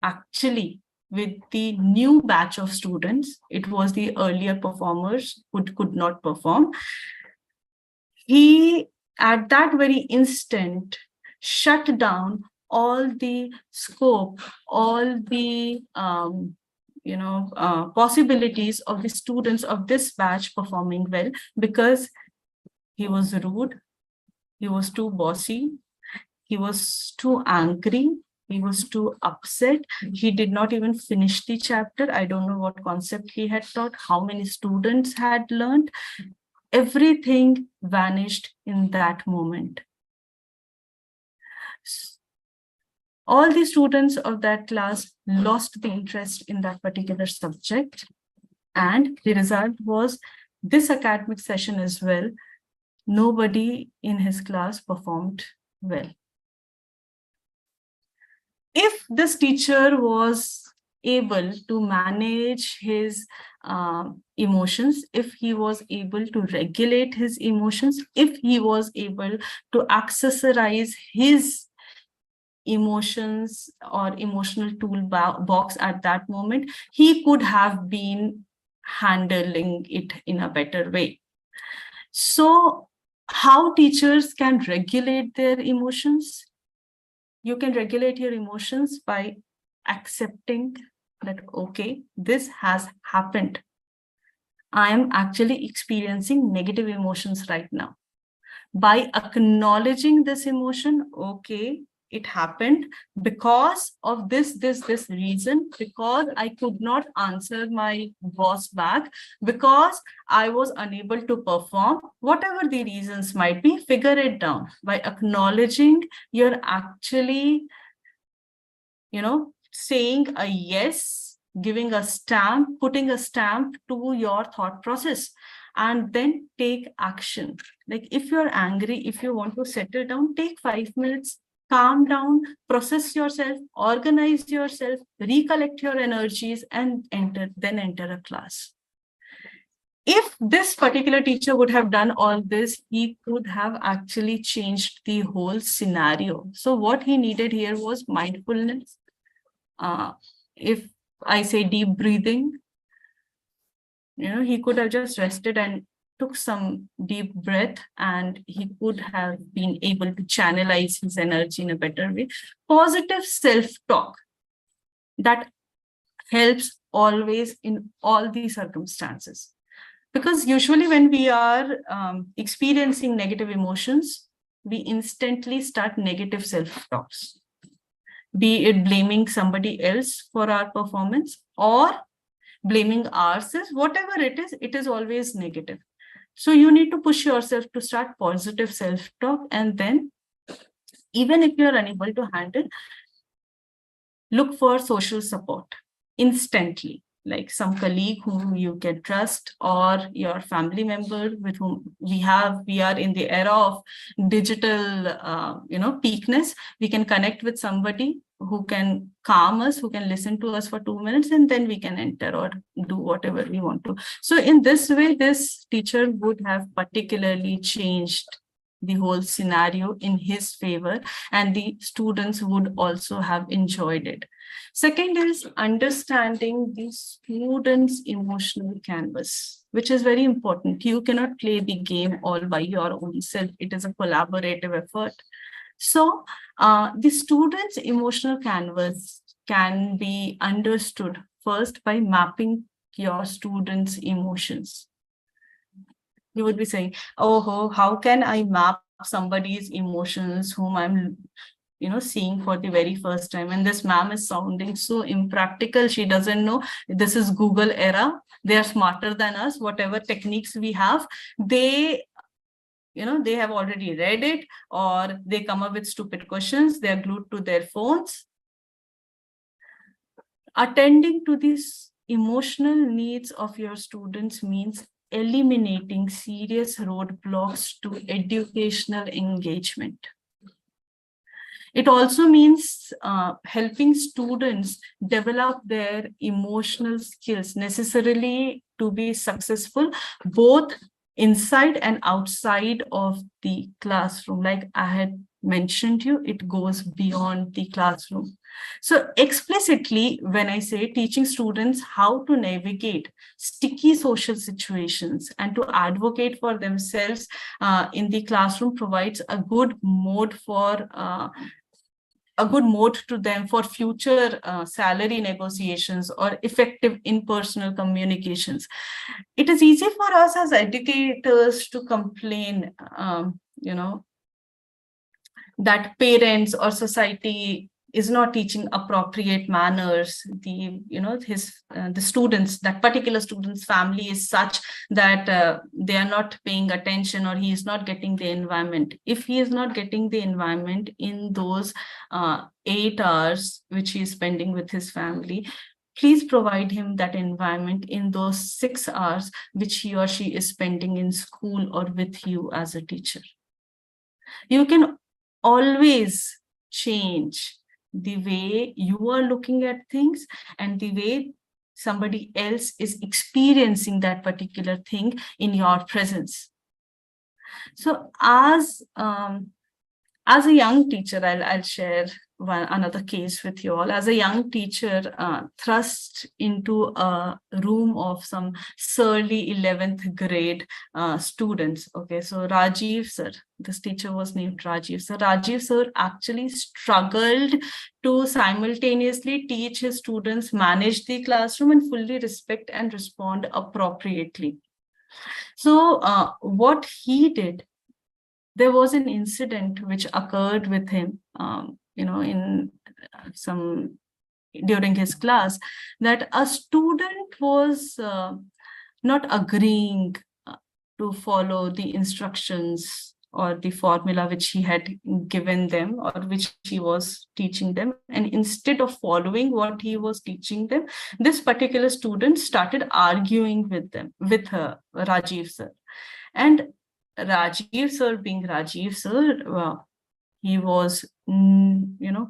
actually with the new batch of students. It was the earlier performers who could not perform. He, at that very instant, shut down all the scope, all the possibilities of the students of this batch performing well, because he was rude, he was too bossy, he was too angry, he was too upset. He did not even finish the chapter. I don't know what concept he had taught, how many students had learned. Everything vanished in that moment. All the students of that class lost the interest in that particular subject. And the result was this academic session as well. Nobody in his class performed well. If this teacher was able to manage his emotions, if he was able to regulate his emotions, if he was able to accessorize his emotions or emotional toolbox at that moment, he could have been handling it in a better way. So how teachers can regulate their emotions? You can regulate your emotions by accepting that, okay, this has happened. I am actually experiencing negative emotions right now. By acknowledging this emotion, okay, it happened because of this reason, because I could not answer my boss back, because I was unable to perform, whatever the reasons might be, figure it down. By acknowledging, you're actually, saying a yes, giving a stamp, putting a stamp to your thought process, and then take action. Like if you're angry, if you want to settle down, take 5 minutes, calm down, process yourself, organize yourself, recollect your energies, and then enter a class. If this particular teacher would have done all this, he could have actually changed the whole scenario. So what he needed here was mindfulness. If I say deep breathing, he could have just rested and took some deep breath, and he could have been able to channelize his energy in a better way. Positive self-talk, that helps always in all these circumstances. Because usually when we are experiencing negative emotions, we instantly start negative self-talks, be it blaming somebody else for our performance or blaming ourselves, whatever it is always negative. So you need to push yourself to start positive self-talk, and then even if you're unable to handle, look for social support instantly, like some colleague whom you can trust, or your family member with whom we are in the era of digital, peakness. We can connect with somebody who can calm us, who can listen to us for 2 minutes, and then we can enter or do whatever we want to. So in this way, this teacher would have particularly changed the whole scenario in his favor, and the students would also have enjoyed it. Second is understanding the students' emotional canvas, which is very important. You cannot play the game all by your own self. It is a collaborative effort. So the students' emotional canvas can be understood first by mapping your students' emotions. You would be saying, oh, how can I map somebody's emotions whom I'm seeing for the very first time. And this ma'am is sounding so impractical. She doesn't know this is Google era. They are smarter than us. Whatever techniques we have, they have already read it, or they come up with stupid questions. They are glued to their phones. Attending to these emotional needs of your students means eliminating serious roadblocks to educational engagement. It also means helping students develop their emotional skills necessarily to be successful, both inside and outside of the classroom. Like I had mentioned you, it goes beyond the classroom. So explicitly, when I say teaching students how to navigate sticky social situations and to advocate for themselves in the classroom provides a good mode to them for future salary negotiations or effective in-personal communications. It is easy for us as educators to complain, that parents or society is not teaching appropriate manners. The students, that particular student's family is such that they are not paying attention, or he is not getting the environment. If he is not getting the environment in those 8 hours which he is spending with his family, please provide him that environment in those 6 hours which he or she is spending in school or with you as a teacher. You can always change the way you are looking at things and the way somebody else is experiencing that particular thing in your presence. So as a young teacher, I'll share another case with you all. As a young teacher thrust into a room of some surly 11th grade students. Okay, so Rajiv sir, this teacher was named Rajiv sir. Rajiv sir actually struggled to simultaneously teach his students, manage the classroom, and fully respect and respond appropriately. So what he did, there was an incident which occurred with him, during his class, that a student was not agreeing to follow the instructions or the formula which he had given them or which he was teaching them. And instead of following what he was teaching them, this particular student started arguing with Rajiv sir. And Rajiv sir, being Rajiv sir, he was,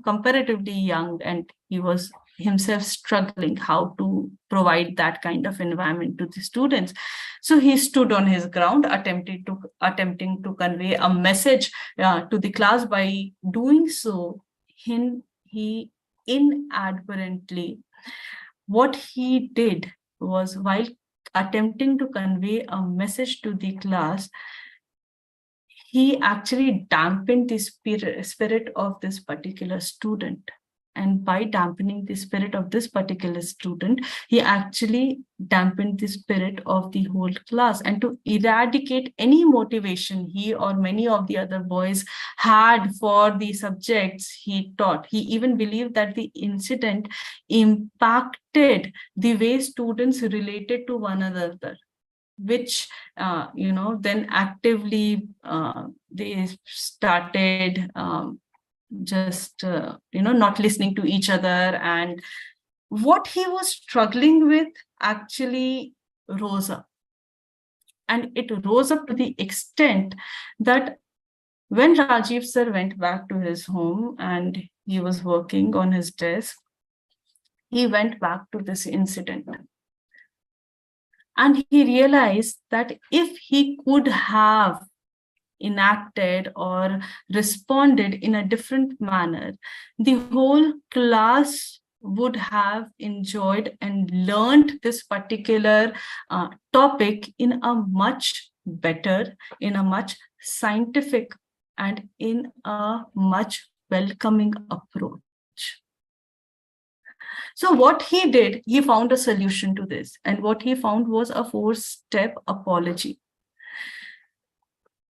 comparatively young, and he was himself struggling how to provide that kind of environment to the students. So he stood on his ground, attempting to convey a message to the class. By doing so, he inadvertently, what he did was, while attempting to convey a message to the class, he actually dampened the spirit of this particular student. And by dampening the spirit of this particular student, he actually dampened the spirit of the whole class. And to eradicate any motivation he or many of the other boys had for the subjects he taught, he even believed that the incident impacted the way students related to one another, which then actively they started not listening to each other. And what he was struggling with actually rose up. And it rose up to the extent that when Rajiv sir went back to his home and he was working on his desk, he went back to this incident. And he realized that if he could have enacted or responded in a different manner, the whole class would have enjoyed and learned this particular topic in a much better, in a much scientific, and in a much welcoming approach. So what he did, he found a solution to this. And what he found was a 4-step apology.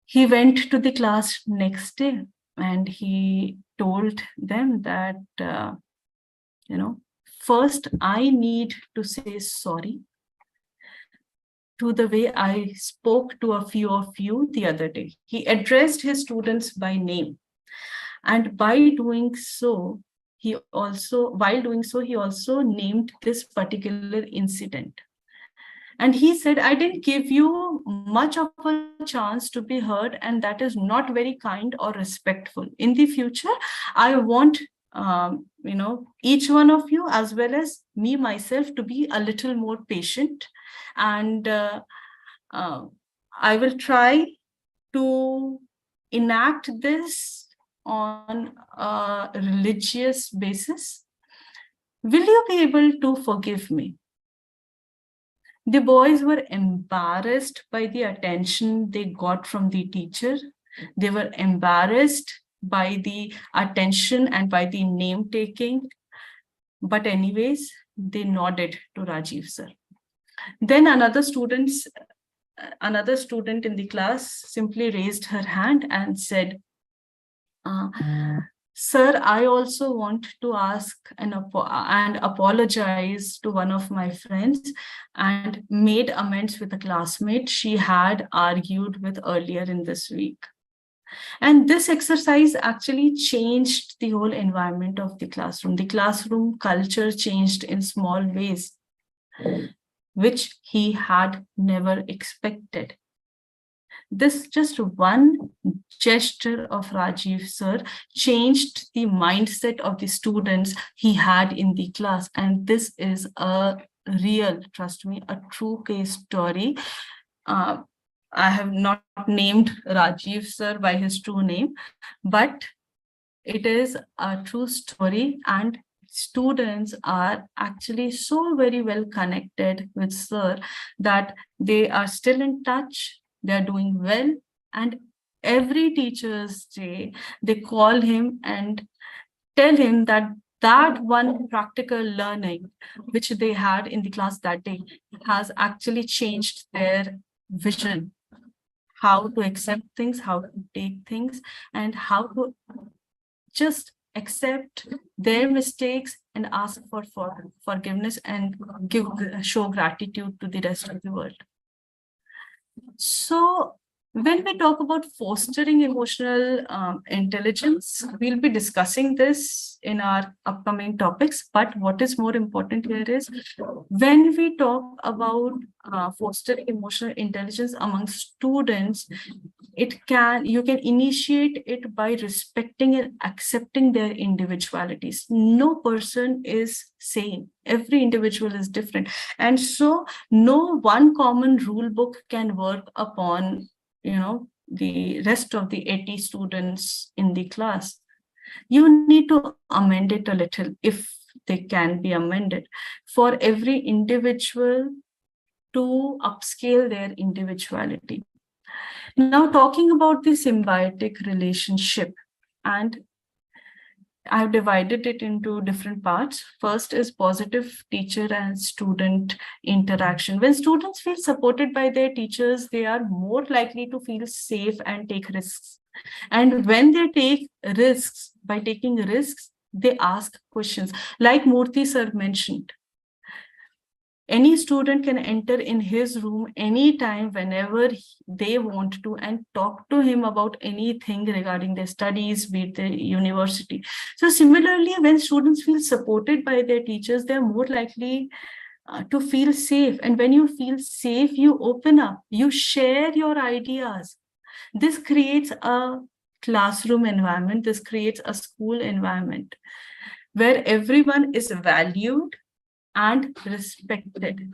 He went to the class next day and he told them that, first I need to say sorry to the way I spoke to a few of you the other day. He addressed his students by name. And by doing so, he also named this particular incident. And he said, I didn't give you much of a chance to be heard, and that is not very kind or respectful. In the future, I want each one of you, as well as me myself, to be a little more patient. And I will try to enact this on a religious basis. Will you be able to forgive me? The boys were embarrassed by the attention they got from the teacher. They were embarrassed by the attention and by the name taking. But anyways, they nodded to Rajiv sir. Then another student in the class simply raised her hand and said, Sir, I also want to ask and apologize to one of my friends, and made amends with a classmate she had argued with earlier in this week. And this exercise actually changed the whole environment of the classroom. The classroom culture changed in small ways, which he had never expected. This just one gesture of Rajiv sir changed the mindset of the students he had in the class. And this is a real, trust me, a true case story. I have not named Rajiv sir by his true name, but it is a true story, and students are actually so very well connected with sir that they are still in touch. They're doing well, and every Teachers' Day, they call him and tell him that one practical learning which they had in the class that day has actually changed their vision, how to accept things, how to take things, and how to just accept their mistakes and ask for forgiveness and show gratitude to the rest of the world. So when we talk about fostering emotional intelligence, we'll be discussing this in our upcoming topics. But what is more important here is when we talk about fostering emotional intelligence among students, you can initiate it by respecting and accepting their individualities. No person is same. Every individual is different. And so no one common rule book can work upon the rest of the 80 students in the class. You need to amend it a little if they can be amended for every individual to upscale their individuality. Now, talking about the symbiotic relationship, and I've divided it into different parts. First is positive teacher and student interaction. When students feel supported by their teachers, they are more likely to feel safe and take risks. And when they take risks, by taking risks, they ask questions. Like Murthy sir mentioned, any student can enter in his room anytime, whenever they want to, and talk to him about anything regarding their studies, be it the university. So similarly, when students feel supported by their teachers, they're more likely to feel safe. And when you feel safe, you open up, you share your ideas. This creates a classroom environment. This creates a school environment where everyone is valued and respected,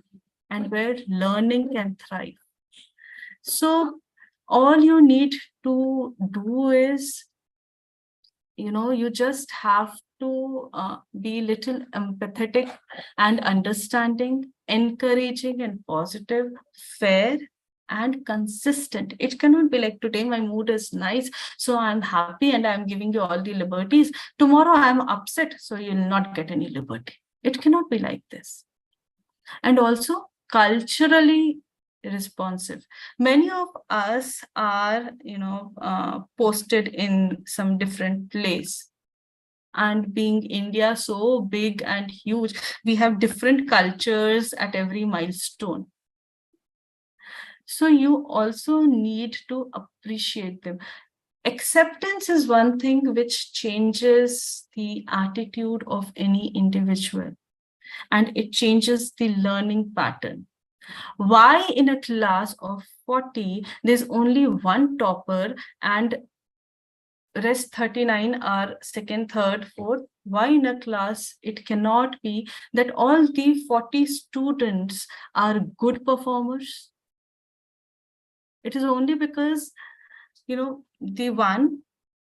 and where learning can thrive. So all you need to do is, you just have to be little empathetic and understanding, encouraging and positive, fair and consistent. It cannot be like, today my mood is nice, so I'm happy and I'm giving you all the liberties. Tomorrow I'm upset, so you'll not get any liberty. It cannot be like this. And also culturally responsive. Many of us are, posted in some different place. And being India so big and huge, we have different cultures at every milestone. So you also need to appreciate them. Acceptance is one thing which changes the attitude of any individual, and it changes the learning pattern. Why in a class of 40, there's only one topper and rest 39 are second, third, fourth? Why in a class it cannot be that all the 40 students are good performers? It is only because, the one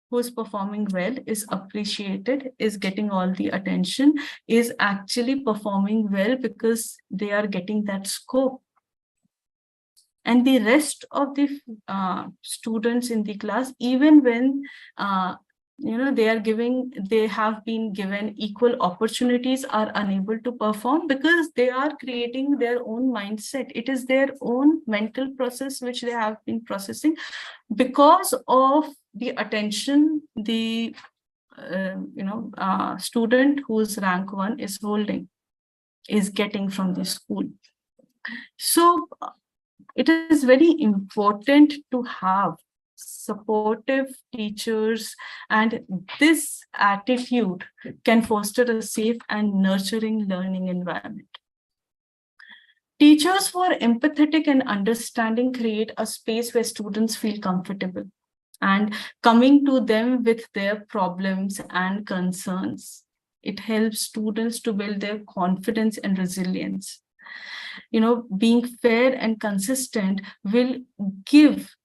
who is performing well is appreciated, is getting all the attention, is actually performing well because they are getting that scope. And the rest of the students in the class, even when they have been given equal opportunities, are unable to perform because they are creating their own mindset. It is their own mental process which they have been processing because of the attention the student whose rank 1 is holding, is getting from the school. So it is very important to have supportive teachers, and this attitude can foster a safe and nurturing learning environment. Teachers who are empathetic and understanding create a space where students feel comfortable and coming to them with their problems and concerns. It helps students to build their confidence and resilience. Being fair and consistent will give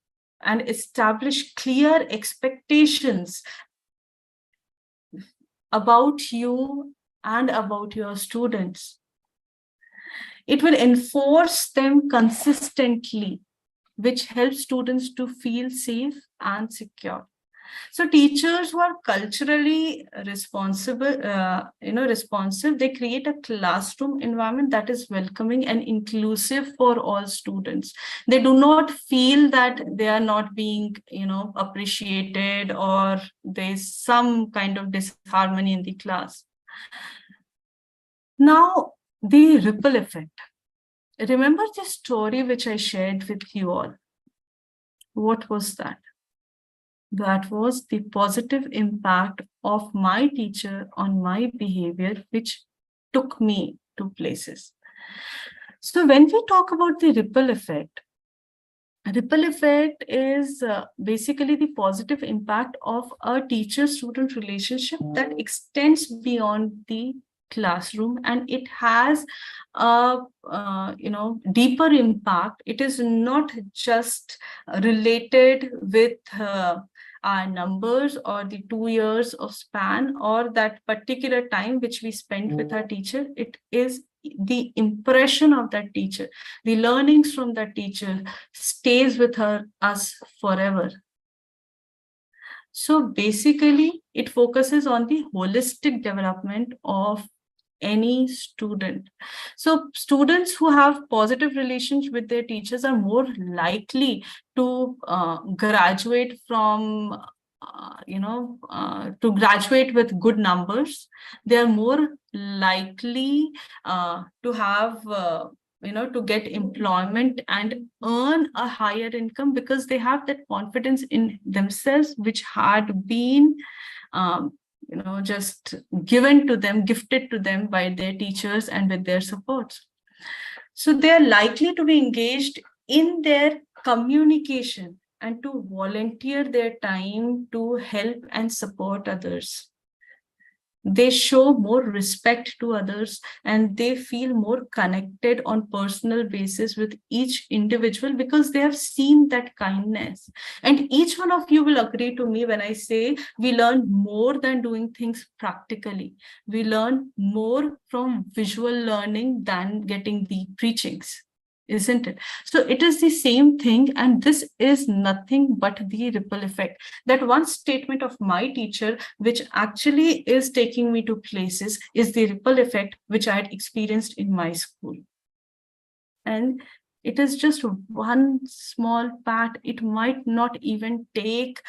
and establish clear expectations about you and about your students. It will enforce them consistently, which helps students to feel safe and secure. So teachers who are culturally responsive, they create a classroom environment that is welcoming and inclusive for all students. They do not feel that they are not being, appreciated, or there's some kind of disharmony in the class. Now, the ripple effect. Remember the story which I shared with you all. What was that? That was the positive impact of my teacher on my behavior, which took me to places. So when we talk about the ripple effect is basically the positive impact of a teacher-student relationship that extends beyond the classroom, and it has a deeper impact. It is not just related with our numbers or the 2 years of span or that particular time which we spent with our teacher. It is the impression of that teacher, the learnings from that teacher stays with us forever. So basically, it focuses on the holistic development of any student. So students who have positive relations with their teachers are more likely to graduate from to graduate with good numbers. They are more likely to have to get employment and earn a higher income because they have that confidence in themselves which had been just given to them, gifted to them by their teachers and with their supports. So they are likely to be engaged in their communication and to volunteer their time to help and support others. They show more respect to others and they feel more connected on personal basis with each individual because they have seen that kindness. And each one of you will agree to me when I say we learn more than doing things practically. We learn more from visual learning than getting the preachings, isn't it? So it is the same thing, and this is nothing but the ripple effect. That one statement of my teacher, which actually is taking me to places, is the ripple effect which I had experienced in my school. And it is just one small part. It might not even take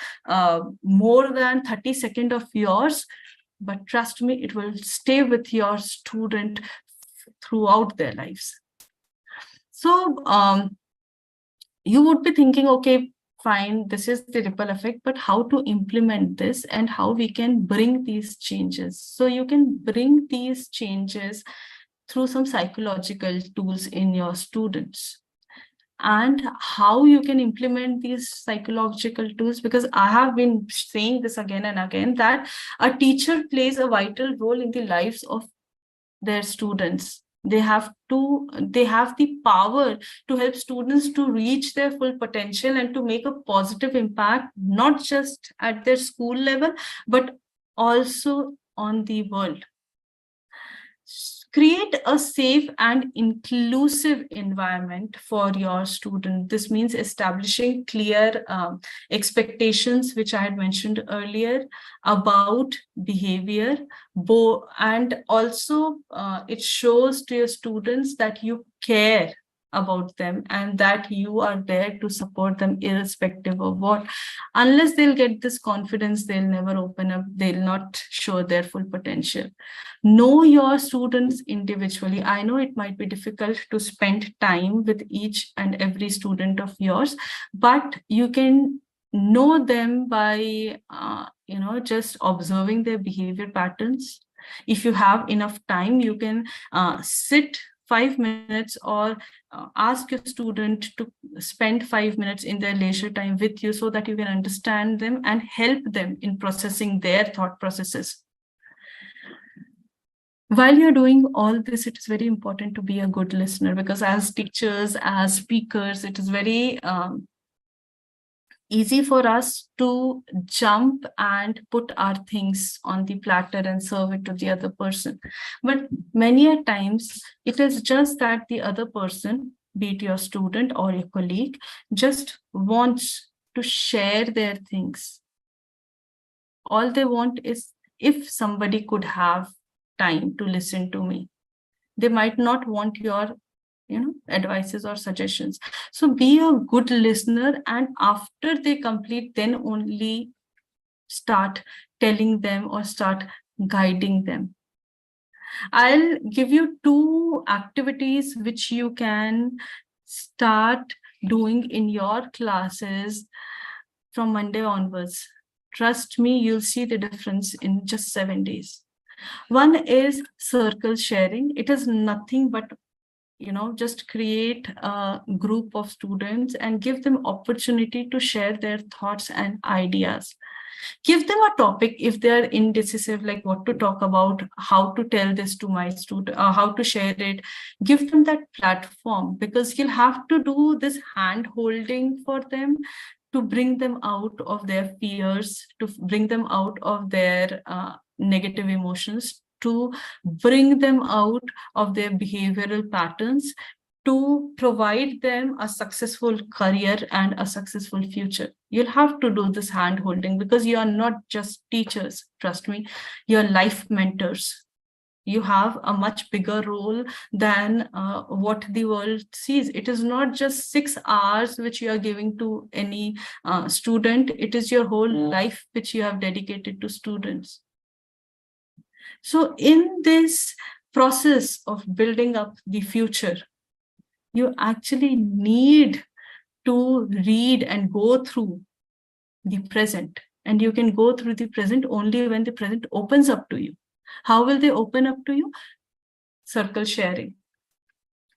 more than 30 seconds of yours but trust me, it will stay with your student throughout their lives. So you would be thinking, okay, fine, this is the ripple effect, but how to implement this and how we can bring these changes? So you can bring these changes through some psychological tools in your students. And how you can implement these psychological tools, because I have been saying this again and again, that a teacher plays a vital role in the lives of their students. They have the power to help students to reach their full potential and to make a positive impact, not just at their school level, but also on the world. Create a safe and inclusive environment for your student. This means establishing clear expectations, which I had mentioned earlier, about behavior, and also it shows to your students that you care about them and that you are there to support them irrespective of what. Unless they'll get this confidence, they'll never open up, they'll not show their full potential. Know your students individually. I know it might be difficult to spend time with each and every student of yours, but you can know them by just observing their behavior patterns. If you have enough time, you can sit 5 minutes or ask your student to spend 5 minutes in their leisure time with you, so that you can understand them and help them in processing their thought processes. While you're doing all this, it is very important to be a good listener, because as teachers, as speakers, it is very easy for us to jump and put our things on the platter and serve it to the other person. But many a times, it is just that the other person, be it your student or your colleague, just wants to share their things. All they want is, if somebody could have time to listen to me. They might not want your advices or suggestions. So be a good listener, and after they complete, then only start telling them or start guiding them. I'll give you 2 activities which you can start doing in your classes from Monday onwards. Trust me, you'll see the difference in just 7 days. One is circle sharing. It is nothing but just create a group of students and give them opportunity to share their thoughts and ideas. Give them a topic if they are indecisive, like what to talk about, how to tell this to my student, how to share it. Give them that platform, because you'll have to do this hand holding for them to bring them out of their fears, to bring them out of their negative emotions, to bring them out of their behavioral patterns, to provide them a successful career and a successful future. You'll have to do this hand holding, because you are not just teachers, trust me, you're life mentors. You have a much bigger role than what the world sees. It is not just 6 hours which you are giving to any student. It is your whole life which you have dedicated to students. So in this process of building up the future, you actually need to read and go through the present. And you can go through the present only when the present opens up to you. How will they open up to you? Circle sharing.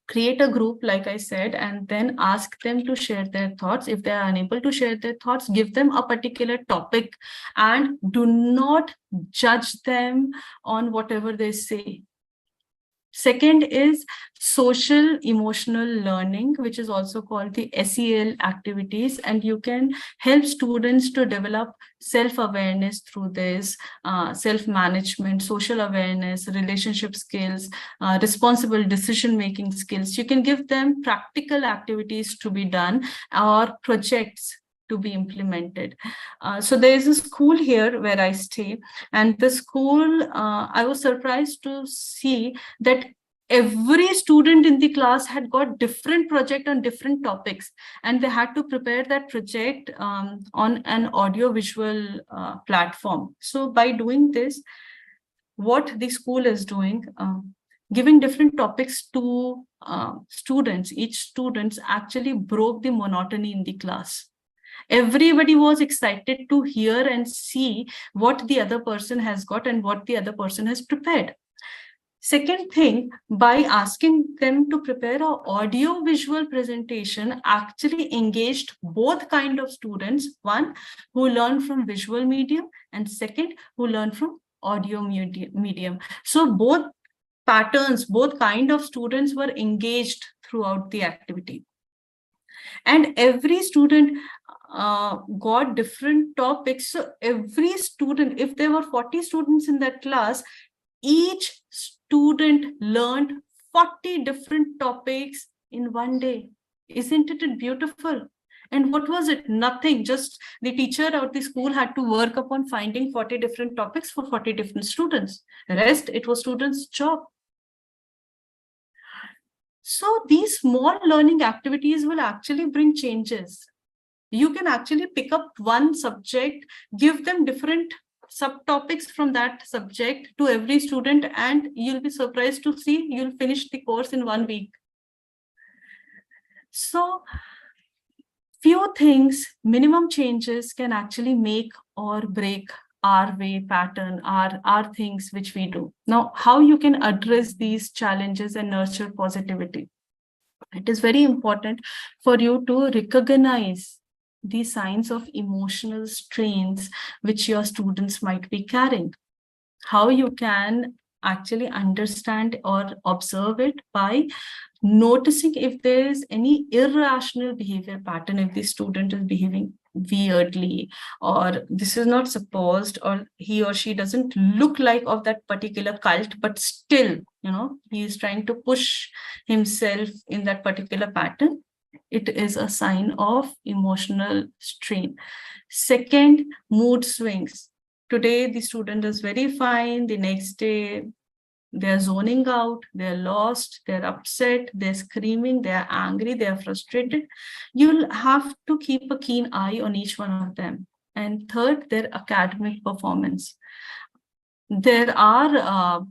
Create a group, like I said, and then ask them to share their thoughts. If they are unable to share their thoughts, give them a particular topic and do not judge them on whatever they say. Second is social emotional learning, which is also called the SEL activities, and you can help students to develop self-awareness through this, self-management, social awareness, relationship skills, responsible decision-making skills. You can give them practical activities to be done or projects to be implemented. So there is a school here where I stay, and the school, I was surprised to see that every student in the class had got different project on different topics, and they had to prepare that project on an audio visual platform. So by doing this, what the school is doing, giving different topics to students. Each students actually broke the monotony in the class. Everybody was excited to hear and see what the other person has got and what the other person has prepared. Second thing, by asking them to prepare an audio-visual presentation, actually engaged both kind of students, one who learned from visual medium and second who learned from audio medium. So both patterns, both kind of students were engaged throughout the activity. And every student got different topics. So every student, if there were 40 students in that class, each student learned 40 different topics in one day. Isn't it beautiful? And what was it? Nothing. Just the teacher or the school had to work upon finding 40 different topics for 40 different students. The rest, it was students' job. So these small learning activities will actually bring changes. You can actually pick up one subject, give them different subtopics from that subject to every student, and you'll be surprised to see you'll finish the course in 1 week. So few things, minimum changes can actually make or break our way pattern, our things which we do. Now, how you can address these challenges and nurture positivity? It is very important for you to recognize the signs of emotional strains which your students might be carrying. How you can actually understand or observe it by noticing if there is any irrational behavior pattern, if the student is behaving weirdly, or this is not supposed, or he or she doesn't look like of that particular cult, but still, he is trying to push himself in that particular pattern. It is a sign of emotional strain. Second, mood swings. Today, the student is very fine. The next day, they're zoning out, they're lost, they're upset, they're screaming, they're angry, they're frustrated. You'll have to keep a keen eye on each one of them. And third, their academic performance. There are,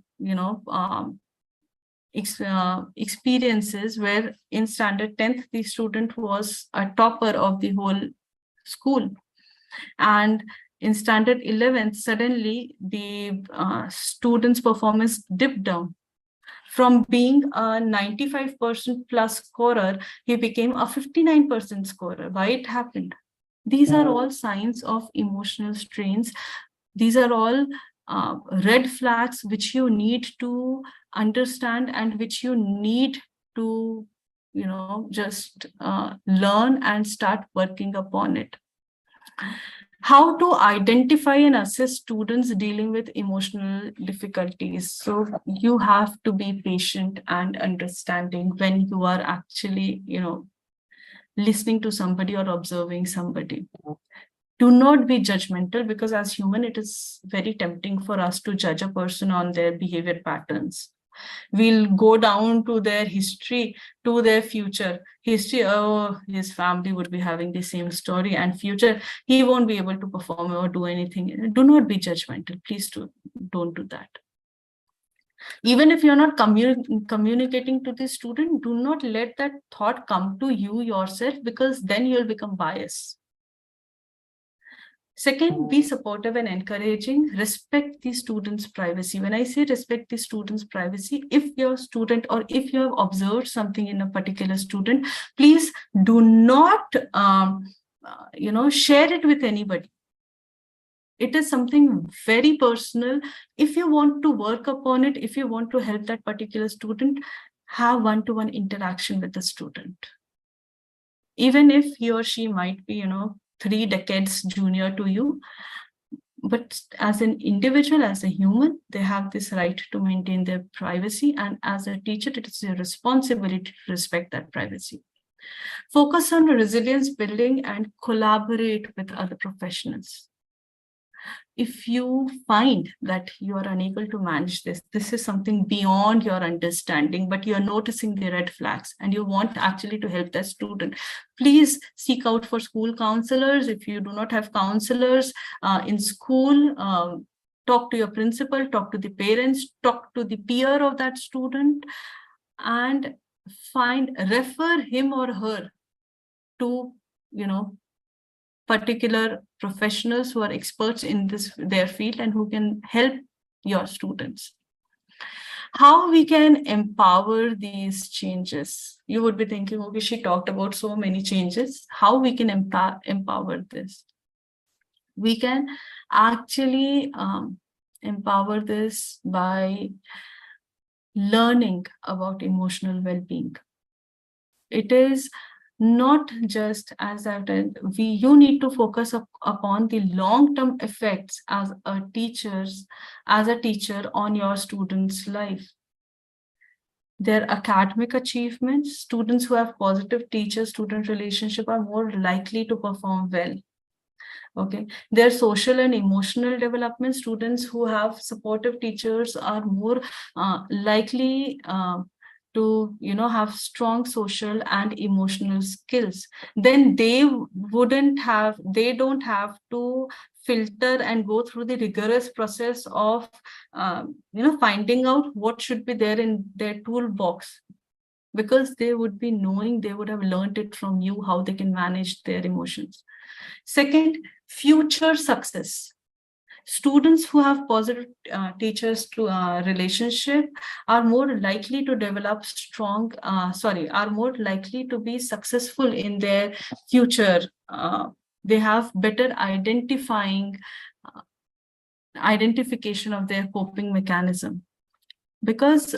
experiences where in standard 10th, the student was a topper of the whole school. And in standard 11th, suddenly the student's performance dipped down. From being a 95% plus scorer, he became a 59% scorer. Why it happened? These are all signs of emotional strains. These are all red flags which you need to understand and which you need to, just learn and start working upon it. How to identify and assess students dealing with emotional difficulties. So you have to be patient and understanding when you are actually, listening to somebody or observing somebody. Do not be judgmental, because as human, it is very tempting for us to judge a person on their behavior patterns. We'll go down to their history, to their future. History, oh, his family would be having the same story, and future, he won't be able to perform or do anything. Do not be judgmental. Please don't do that. Even if you're not communicating to the student, do not let that thought come to you yourself, because then you'll become biased. Second, be supportive and encouraging. Respect the student's privacy. When I say respect the student's privacy, if your student or if you have observed something in a particular student, please do not, share it with anybody. It is something very personal. If you want to work upon it, if you want to help that particular student, have one-to-one interaction with the student. Even if he or she might be, 3 decades junior to you, but as an individual, as a human, they have this right to maintain their privacy. And as a teacher, it is your responsibility to respect that privacy. Focus on resilience building and collaborate with other professionals. If you find that you are unable to manage this is something beyond your understanding, but you're noticing the red flags and you want actually to help that student, please seek out for school counselors. If you do not have counselors in school, talk to your principal, talk to the parents, talk to the peer of that student, and refer him or her to, particular professionals who are experts in their field and who can help your students. How we can empower these changes? You would be thinking, okay, she talked about so many changes. How we can empower this? We can actually empower this by learning about emotional well-being. It is not just, as I've said, you need to focus upon the long-term effects as a teacher on your students' life. Their academic achievements, students who have positive teacher-student relationship are more likely to perform well. Okay, their social and emotional development, students who have supportive teachers are more likely to have strong social and emotional skills. Then they don't have to filter and go through the rigorous process of finding out what should be there in their toolbox, because they would be knowing, they would have learned it from you how they can manage their emotions. Second, future success. Students who have positive teachers to relationship are more likely to develop are more likely to be successful in their future. They have better identification of their coping mechanism, because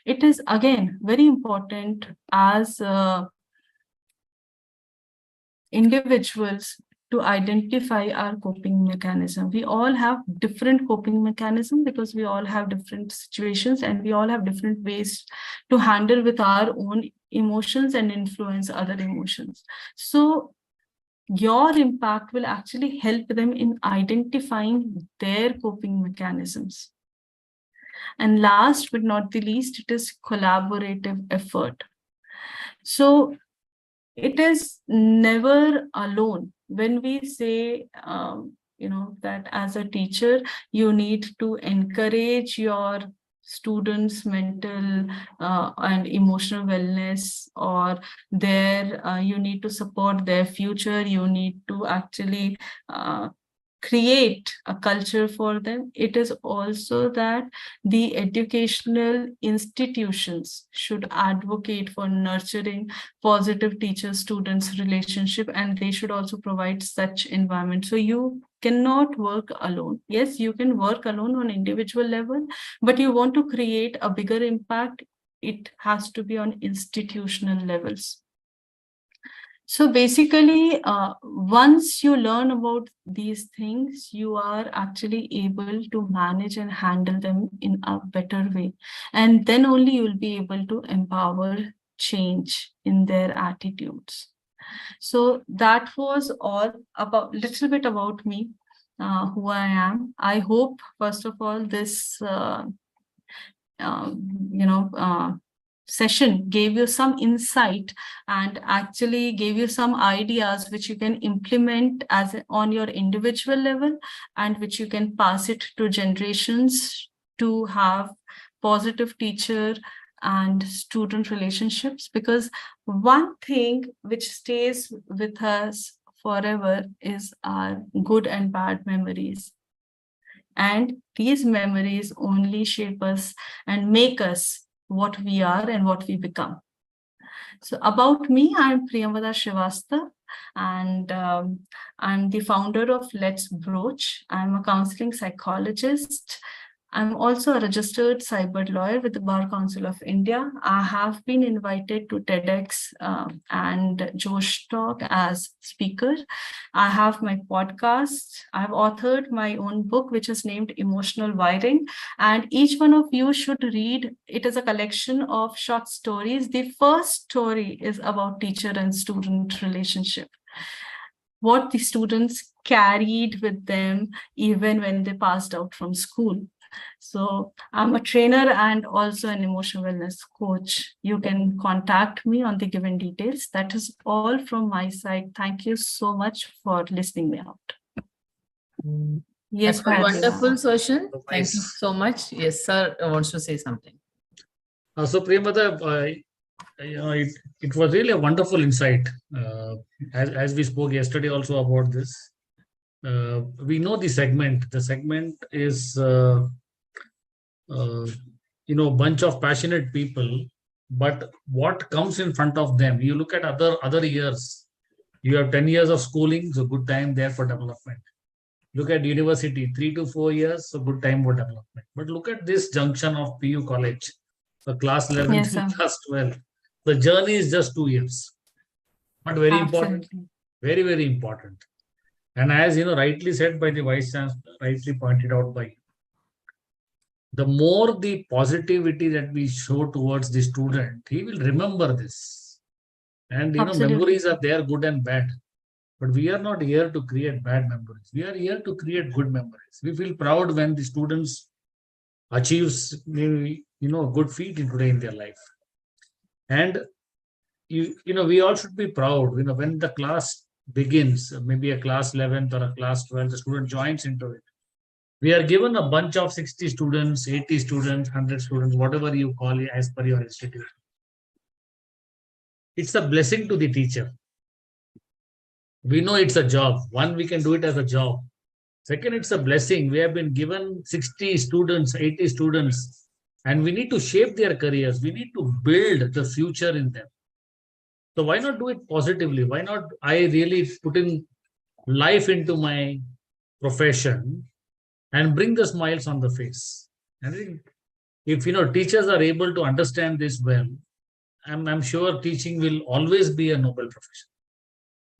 it is again very important as individuals to identify our coping mechanism. We all have different coping mechanism because we all have different situations and we all have different ways to handle with our own emotions and influence other emotions. So your impact will actually help them in identifying their coping mechanisms. And last but not the least, it is collaborative effort. So it is never alone. When we say, that as a teacher, you need to encourage your students' mental and emotional wellness, or you need to support their future, you need to actually create a culture for them. It is also that the educational institutions should advocate for nurturing positive teacher-students relationship, and they should also provide such environment. So you cannot work alone. Yes, you can work alone on individual level, but you want to create a bigger impact, it has to be on institutional levels. So basically, once you learn about these things, you are actually able to manage and handle them in a better way. And then only you will be able to empower change in their attitudes. So that was all about little bit about me, who I am. I hope, first of all, this session gave you some insight and actually gave you some ideas which you can implement on your individual level, and which you can pass it to generations to have positive teacher and student relationships. Because one thing which stays with us forever is our good and bad memories. And these memories only shape us and make us what we are and what we become. So about me, I'm Priyamvada Srivastava, and I'm the founder of Let's Broach. I'm a counseling psychologist. I'm also a registered cyber lawyer with the Bar Council of India. I have been invited to TEDx and Josh Talk as speaker. I have my podcast. I've authored my own book, which is named Emotional Wiring. And each one of you should read. It is a collection of short stories. The first story is about teacher and student relationship, what the students carried with them even when they passed out from school. So I'm a trainer and also an emotional wellness coach. You can contact me on the given details. That is all from my side. Thank you so much for listening me out. Yes, That's a wonderful ma'am. session. Thank you so much. Yes, sir wants to say something. So Priyamada, it was really a wonderful insight. As we spoke yesterday also about this, we know the segment. The segment is, bunch of passionate people, but what comes in front of them? You look at other years. You have 10 years of schooling, so good time there for development. Look at university, 3 to 4 years, so good time for development. But look at this junction of PU college, the class 11 Yes, to sir. class 12. The journey is just 2 years, but very important, Absolutely. very, very important. And as you know, rightly said by the Vice Chancellor, rightly pointed out by you, the more the positivity that we show towards the student, he will remember this. And Absolutely. memories are there, good and bad. But we are not here to create bad memories. We are here to create good memories. We feel proud when the students achieves good feat today in their life. And we all should be proud. When the class begins, maybe a class 11th or a class 12, the student joins into it. We are given a bunch of 60 students, 80 students, 100 students, whatever you call it as per your institution. It's a blessing to the teacher. We know it's a job. One, we can do it as a job. Second, it's a blessing. We have been given 60 students, 80 students, and we need to shape their careers. We need to build the future in them. So why not do it positively? Why not I really put in life into my profession and bring the smiles on the face? I think if teachers are able to understand this well, I'm sure teaching will always be a noble profession.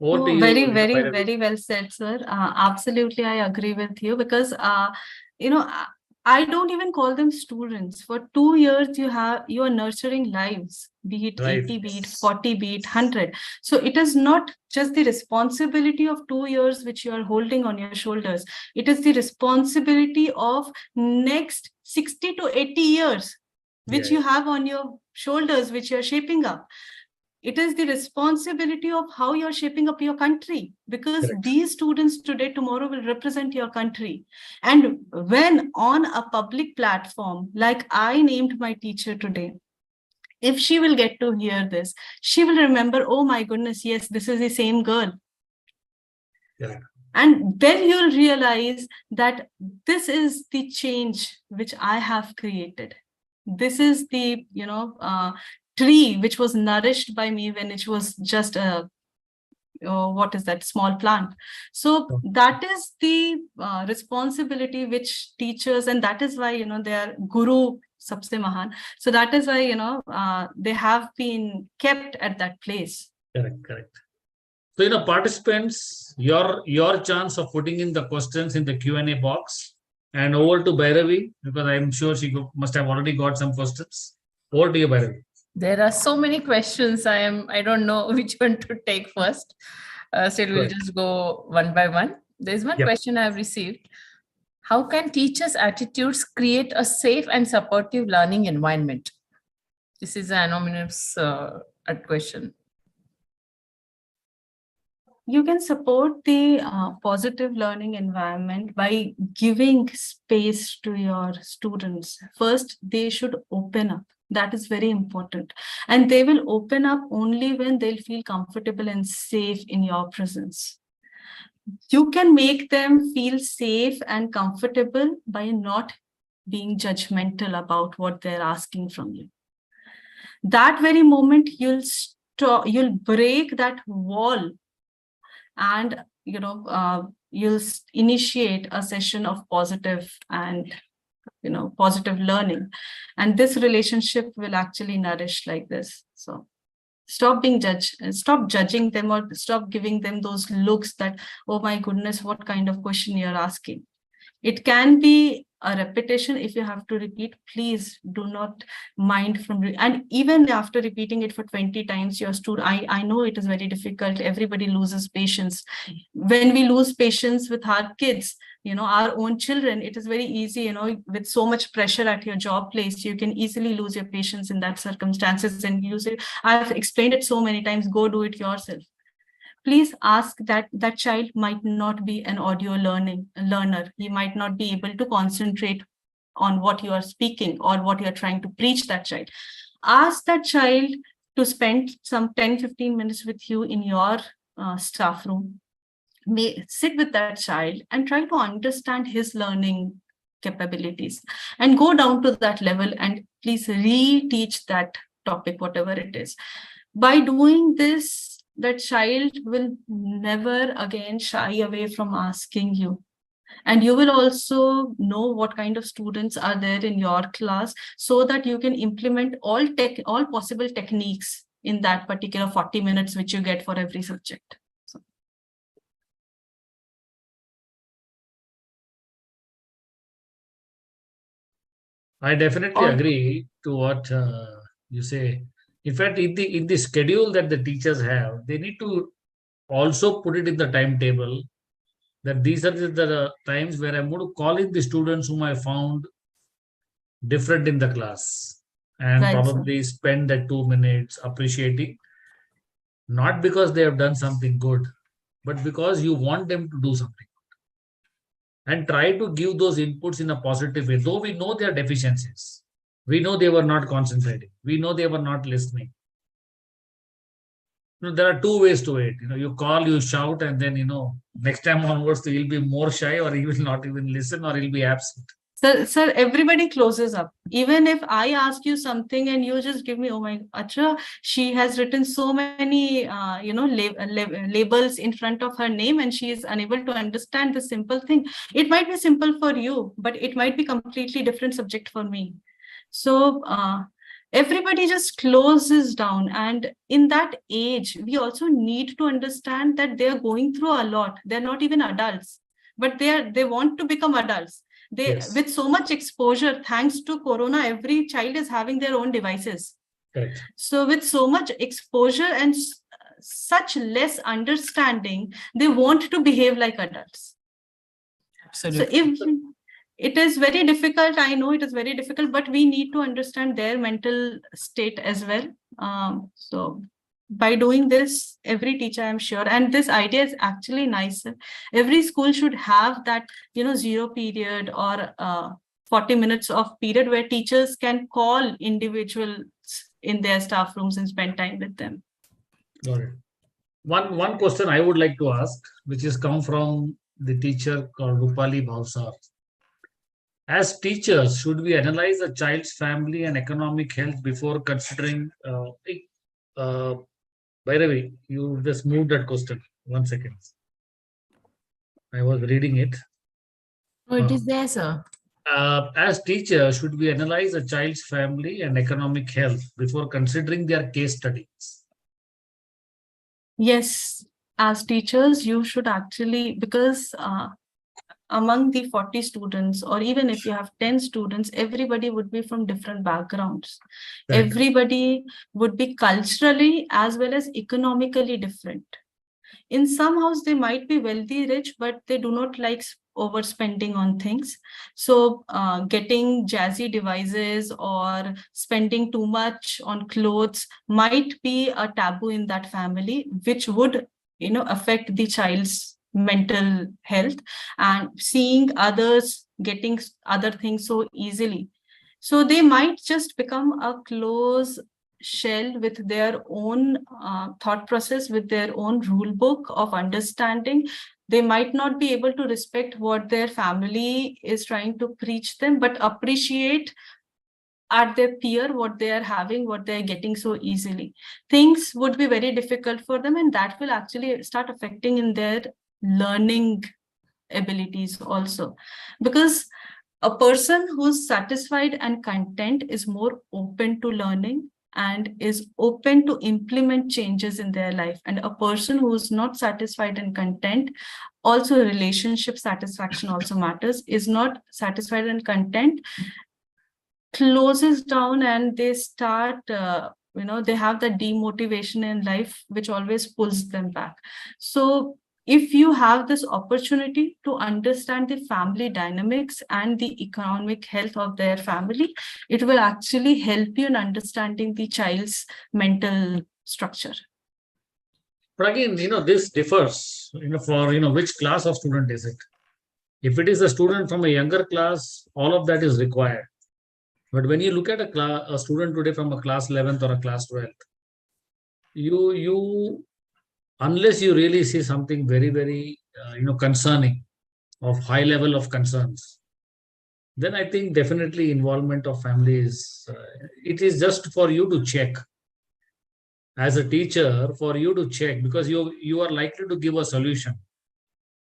Oh, very, very, very well said, sir. Absolutely, I agree with you because, I don't even call them students. For 2 years, you are nurturing lives, be it Right. 80, be it 40, be it 100. So it is not just the responsibility of 2 years which you are holding on your shoulders. It is the responsibility of next 60 to 80 years, which you have on your shoulders, which you're shaping up. It is the responsibility of how you're shaping up your country, because Correct. these students today, tomorrow will represent your country. And when on a public platform, like I named my teacher today, if she will get to hear this, she will remember, oh my goodness, yes, this is the same girl. Correct. And then you'll realize that this is the change which I have created. This is the, tree which was nourished by me when it was just a small plant. So that is the responsibility which teachers, and that is why they are guru sabse mahan. So that is why they have been kept at that place. Correct. So participants, your chance of putting in the questions in the Q&A box, and over to Bhairavi, because I'm sure she must have already got some questions. Over to you, Bhairavi. There are so many questions. I don't know which one to take first. Still, we'll just go one by one. There's one question I've received. How can teachers' attitudes create a safe and supportive learning environment? This is an anonymous question. You can support the positive learning environment by giving space to your students. First, they should open up. That is very important. And they will open up only when they'll feel comfortable and safe in your presence. You can make them feel safe and comfortable by not being judgmental about what they're asking from you. That very moment, you'll break that wall, and you'll initiate a session of positive and positive learning, and this relationship will actually nourish like this. So stop judging them, or stop giving them those looks that, oh my goodness, what kind of question you're asking. It can be a repetition. If you have to repeat, please do not mind and even after repeating it for 20 times, your student, I know it is very difficult. Everybody loses patience. When we lose patience with our kids, our own children, it is very easy, with so much pressure at your job place, you can easily lose your patience in that circumstances. And I've explained it so many times, go do it yourself. please ask that child might not be an audio learner. He might not be able to concentrate on what you are speaking or what you are trying to preach that child. Ask that child to spend some 10-15 minutes with you in your staff room. Sit with that child and try to understand his learning capabilities and go down to that level and please reteach that topic, whatever it is. By doing this, the child will never again shy away from asking you. And you will also know what kind of students are there in your class so that you can implement all possible techniques in that particular 40 minutes which you get for every subject. I definitely agree to what you say. In fact, in the schedule that the teachers have, they need to also put it in the timetable that these are the times where I'm going to call in the students whom I found different in the class and probably spend that 2 minutes appreciating, not because they have done something good, but because you want them to do something. And try to give those inputs in a positive way, though we know their deficiencies. We know they were not concentrating. We know they were not listening. There are two ways to it. You call, you shout, and then, next time onwards, he'll be more shy or he will not even listen or he'll be absent. Sir, everybody closes up. Even if I ask you something and you just give me, oh my, Acha, she has written so many, labels in front of her name and she is unable to understand the simple thing. It might be simple for you, but it might be completely different subject for me. So everybody just closes down. And in that age, we also need to understand that they're going through a lot. They're not even adults, but they want to become adults. With so much exposure, thanks to Corona, every child is having their own devices. Correct. So with so much exposure and such less understanding, they want to behave like adults. Absolutely. So if it is very difficult, I know it is very difficult, but we need to understand their mental state as well. So by doing this, every teacher, I'm sure, and this idea is actually nice. Every school should have that, 0 period or 40 minutes of period where teachers can call individuals in their staff rooms and spend time with them. Got it. One question I would like to ask, which has come from the teacher called Rupali Bhavsar. As teachers, should we analyze a child's family and economic health before considering by the way, you just moved that question. 1 second. I was reading it. Oh, it is there, sir. As teachers, should we analyze a child's family and economic health before considering their case studies? Yes, as teachers, you should actually, because among the 40 students, or even if you have 10 students, everybody would be from different backgrounds. Right. Everybody would be culturally as well as economically different. In some house, they might be wealthy, rich, but they do not like overspending on things. So getting jazzy devices or spending too much on clothes might be a taboo in that family, which would, affect the child's mental health and seeing others getting other things so easily. So they might just become a close shell with their own thought process, with their own rule book of understanding. They might not be able to respect what their family is trying to preach them, but appreciate at their peer what they are having, what they're getting so easily. Things would be very difficult for them, and that will actually start affecting in their learning abilities also, because a person who's satisfied and content is more open to learning and is open to implement changes in their life. And a person who's not satisfied and content, also relationship satisfaction also matters, is not satisfied and content, closes down, and they start they have that demotivation in life which always pulls them back. So if you have this opportunity to understand the family dynamics and the economic health of their family, it will actually help you in understanding the child's mental structure. But again, this differs, for, which class of student is it? If it is a student from a younger class, all of that is required. But when you look at a student today from a class 11th or a class 12th, you unless you really see something very, very, concerning, of high level of concerns, then I think definitely involvement of family is, it is just for you to check. As a teacher, for you to check, because you are likely to give a solution,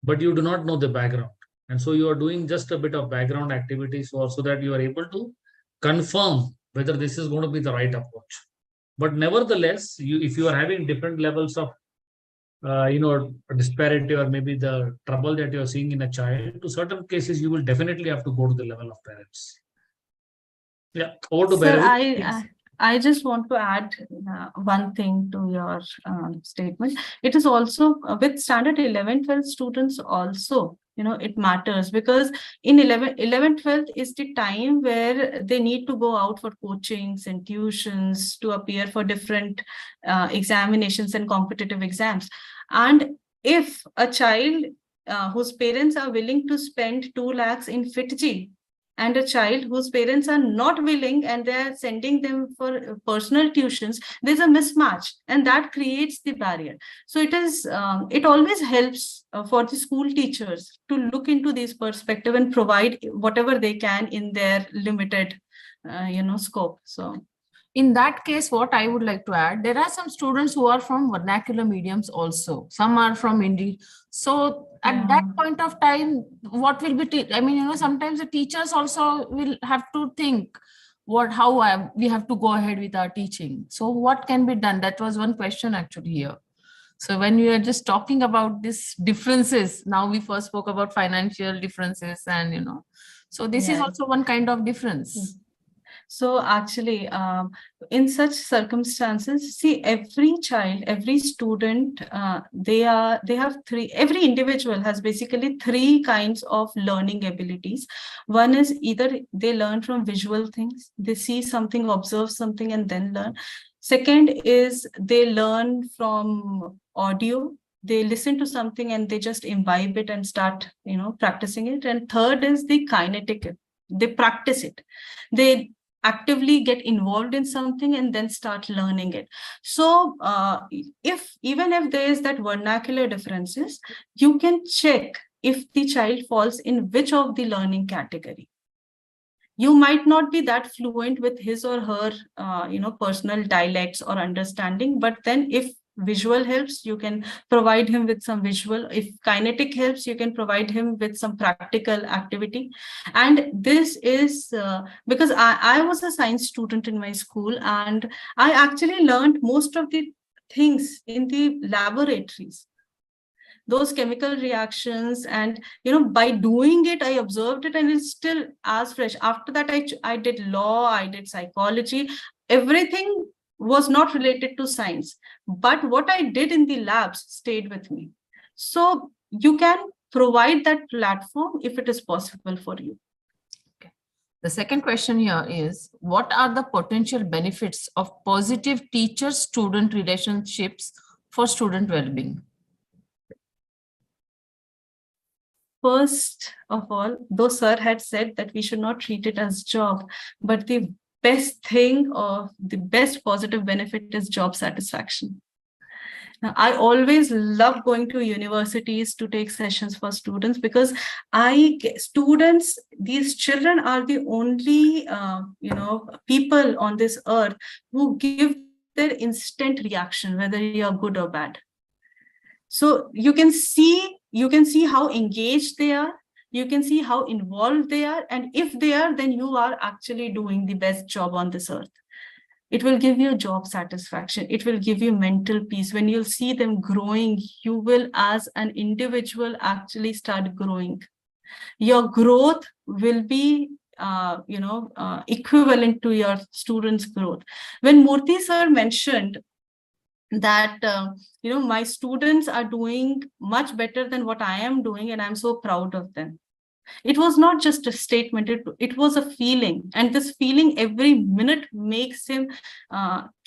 but you do not know the background. And so you are doing just a bit of background activities so that you are able to confirm whether this is going to be the right approach. But nevertheless, if you are having different levels of disparity, or maybe the trouble that you're seeing in a child, to certain cases, you will definitely have to go to the level of parents. Yeah, over to Sir, Bhairavi. I just want to add one thing to your statement. It is also with standard 11, 12 students also, it matters, because in 11, 12 is the time where they need to go out for coachings and tuitions to appear for different examinations and competitive exams. And if a child whose parents are willing to spend 2 lakhs in FitG, and a child whose parents are not willing and they are sending them for personal tuitions, there's a mismatch, and that creates the barrier. So it always helps for the school teachers to look into this perspective and provide whatever they can in their limited scope. So in that case, what I would like to add, there are some students who are from vernacular mediums also. Some are from Hindi. So at that point of time, what will be, sometimes the teachers also will have to think how we have to go ahead with our teaching. So what can be done? That was one question actually here. So when we are just talking about these differences, now we first spoke about financial differences and, so this is also one kind of difference. So actually, in such circumstances, see, every child, every student, every individual has basically 3 kinds of learning abilities. One is either they learn from visual things, they see something, observe something, and then learn. Second is they learn from audio. They listen to something and they just imbibe it and start, practicing it. And third is the kinetic. They practice it. They actively get involved in something and then start learning it. So even if there is that vernacular differences, you can check if the child falls in which of the learning category. You might not be that fluent with his or her personal dialects or understanding, but then if visual helps, you can provide him with some visual. If kinetic helps, you can provide him with some practical activity. And this is because I was a science student in my school, and I actually learned most of the things in the laboratories, those chemical reactions, and by doing it, I observed it, and it's still as fresh. After that, I did law, I did psychology. Everything was not related to science, but what I did in the labs stayed with me. So you can provide that platform if it is possible for you. Okay. The second question here is, what are the potential benefits of positive teacher-student relationships for student well-being? First of all, though sir had said that we should not treat it as job, but the best thing or the best positive benefit is job satisfaction. Now, I always love going to universities to take sessions for students, because these children are the only, people on this earth who give their instant reaction, whether you're good or bad. So you can see how engaged they are. You can see how involved they are. And if they are, then you are actually doing the best job on this earth. It will give you job satisfaction. It will give you mental peace. When you'll see them growing, you will, as an individual, actually start growing. Your growth will be equivalent to your students' growth. When Murthy sir mentioned that my students are doing much better than what I am doing, and I'm so proud of them. It was not just a statement, it was a feeling. And this feeling every minute makes him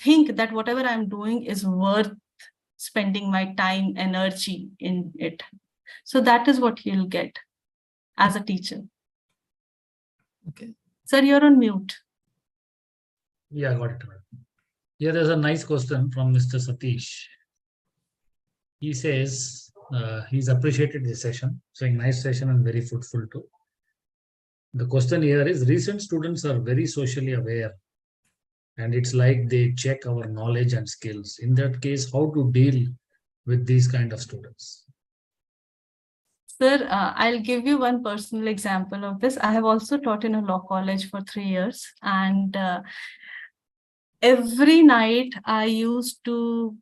think that whatever I'm doing is worth spending my time, energy in it. So that is what you'll get as a teacher. Okay. Sir, you're on mute. Yeah, got it. Here there's a nice question from Mr. Satish. He says he's appreciated this session, saying nice session and very fruitful too. The question here is, recent students are very socially aware, and it's like they check our knowledge and skills. In that case, how to deal with these kind of students? Sir, I'll give you one personal example of this. I have also taught in a law college for 3 years, and every night I used to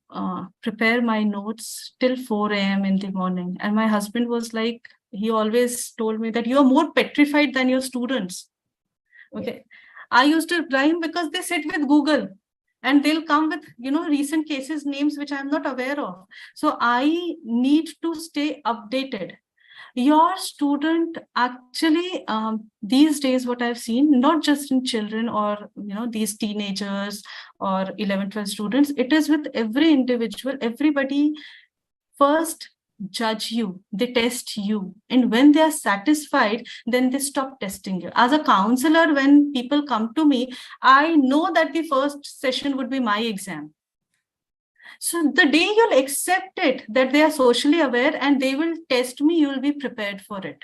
prepare my notes till 4 a.m. in the morning. And my husband was like, he always told me that you are more petrified than your students. Okay. I used to rhyme because they sit with Google and they'll come with, recent cases, names which I'm not aware of. So I need to stay updated. Your student actually, these days, what I've seen, not just in children or, these teenagers or 11, 12 students, it is with every individual. Everybody first judge you, they test you. And when they are satisfied, then they stop testing you. As a counselor, when people come to me, I know that the first session would be my exam. So the day you'll accept it, that they are socially aware and they will test me, you will be prepared for it.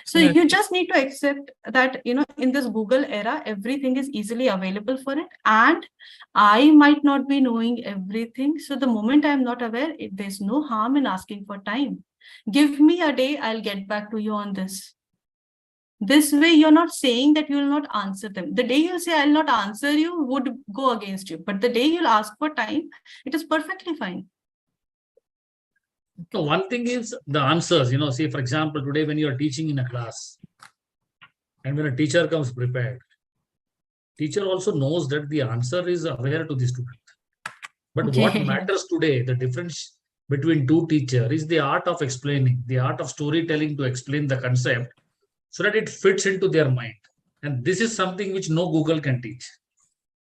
So you just need to accept that, in this Google era, everything is easily available for it. And I might not be knowing everything. So the moment I'm not aware, there's no harm in asking for time. Give me a day, I'll get back to you on this. This way, you're not saying that you will not answer them. The day you'll say, I'll not answer you, would go against you. But the day you'll ask for time, it is perfectly fine. So one thing is the answers, say, for example, today when you're teaching in a class and when a teacher comes prepared, teacher also knows that the answer is aware to the student. But what matters today, the difference between two teachers is the art of explaining, the art of storytelling to explain the concept, so that it fits into their mind. And this is something which no Google can teach.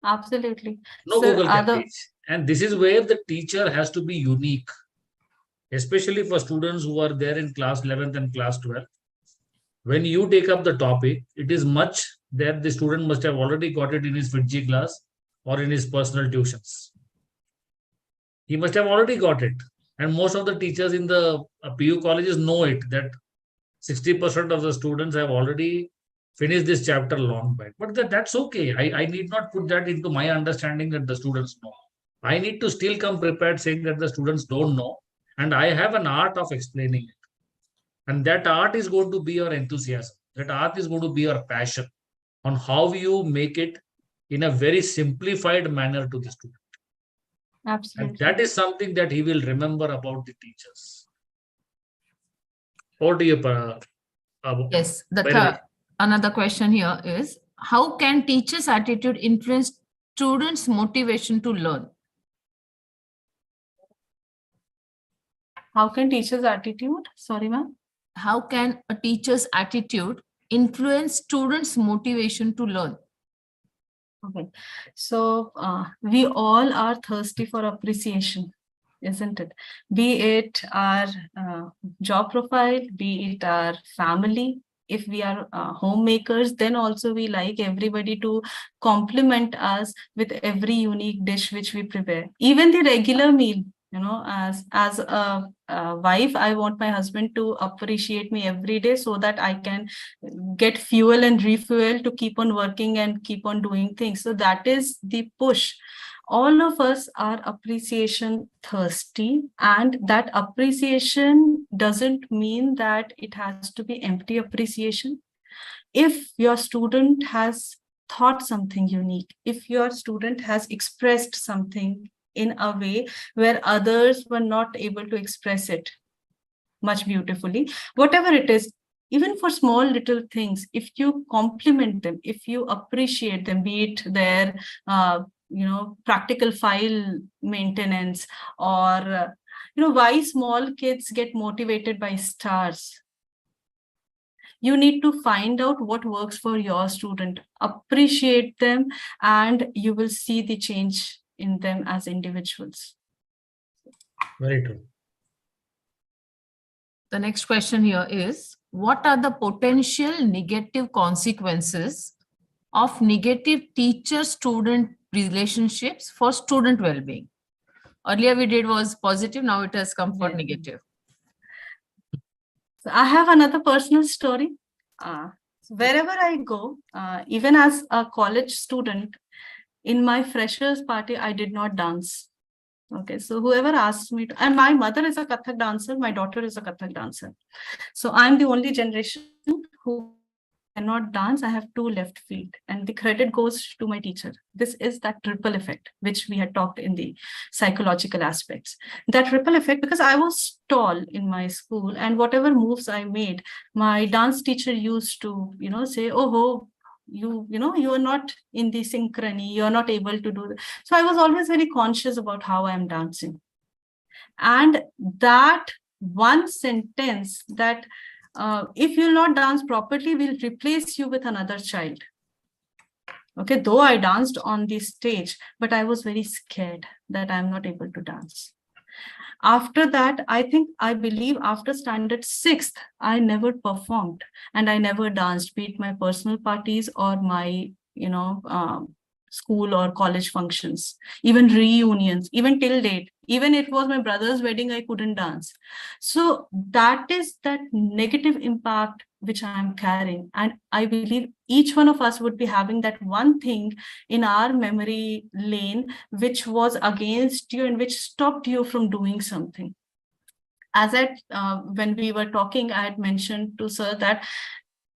Absolutely. No Google can teach. And this is where the teacher has to be unique, especially for students who are there in class 11th and class 12th. When you take up the topic, it is much that the student must have already got it in his FITGI class or in his personal tuitions. He must have already got it. And most of the teachers in the PU colleges know it, that 60% of the students have already finished this chapter long back. But that's okay. I need not put that into my understanding that the students know. I need to still come prepared saying that the students don't know. And I have an art of explaining it. And that art is going to be your enthusiasm. That art is going to be your passion on how you make it in a very simplified manner to the student. Absolutely. And that is something that he will remember about the teachers. Or do you? Yes. Another question here is, how can teachers' attitude influence students' motivation to learn? How can teachers' attitude? Sorry, ma'am. How can a teacher's attitude influence students' motivation to learn? Okay. So we all are thirsty for appreciation, isn't it? Be it our job profile, be it our family. If we are homemakers, then also we like everybody to compliment us with every unique dish which we prepare. Even the regular meal, as a wife, I want my husband to appreciate me every day so that I can get fuel and refuel to keep on working and keep on doing things. So that is the push. All of us are appreciation thirsty, and that appreciation doesn't mean that it has to be empty appreciation. If your student has thought something unique, if your student has expressed something in a way where others were not able to express it much beautifully, whatever it is, even for small little things, if you compliment them, if you appreciate them, be it their practical file maintenance, or why small kids get motivated by stars. You need to find out what works for your student, appreciate them, and you will see the change in them as individuals. Very true. The next question here is, what are the potential negative consequences of negative teacher-student relationships for student well-being? Earlier we did was positive, now it has come for negative. So I have another personal story. Wherever I go, even as a college student, in my freshers party, I did not dance. Okay, so whoever asked me to, and my mother is a Kathak dancer, my daughter is a Kathak dancer. So I'm the only generation who cannot dance. I have 2 left feet, and the credit goes to my teacher. This is that ripple effect, which we had talked in the psychological aspects. That ripple effect, because I was tall in my school, and whatever moves I made, my dance teacher used to, say, oh, you are not in the synchrony, you're not able to do that. So I was always very conscious about how I'm dancing. And that one sentence that if you'll not dance properly, we'll replace you with another child. Okay, though I danced on the stage, but I was very scared that I'm not able to dance. After that, I believe after standard 6th, I never performed and I never danced, be it my personal parties or my, school or college functions, even reunions, even till date. Even it was my brother's wedding, I couldn't dance. So that is that negative impact which I am carrying. And I believe each one of us would be having that one thing in our memory lane, which was against you and which stopped you from doing something. As when we were talking, I had mentioned to sir that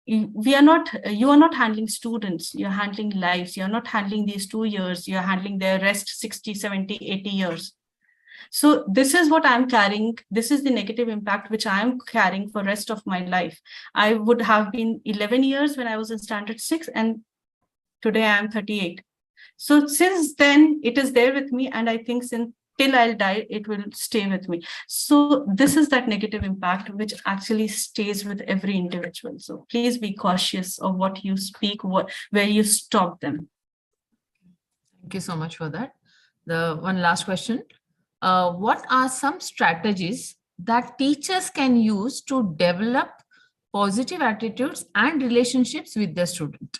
you are not handling students, you're handling lives. You're not handling these 2 years, you're handling their rest 60, 70, 80 years. So this is what I'm carrying. This is the negative impact which I'm carrying for rest of my life. I would have been 11 years when I was in standard 6, and today I am 38. So since then, it is there with me, and I think till I'll die, it will stay with me. So this is that negative impact which actually stays with every individual. So please be cautious of what you speak, where you stop them. Thank you so much for that. The one last question. What are some strategies that teachers can use to develop positive attitudes and relationships with their student?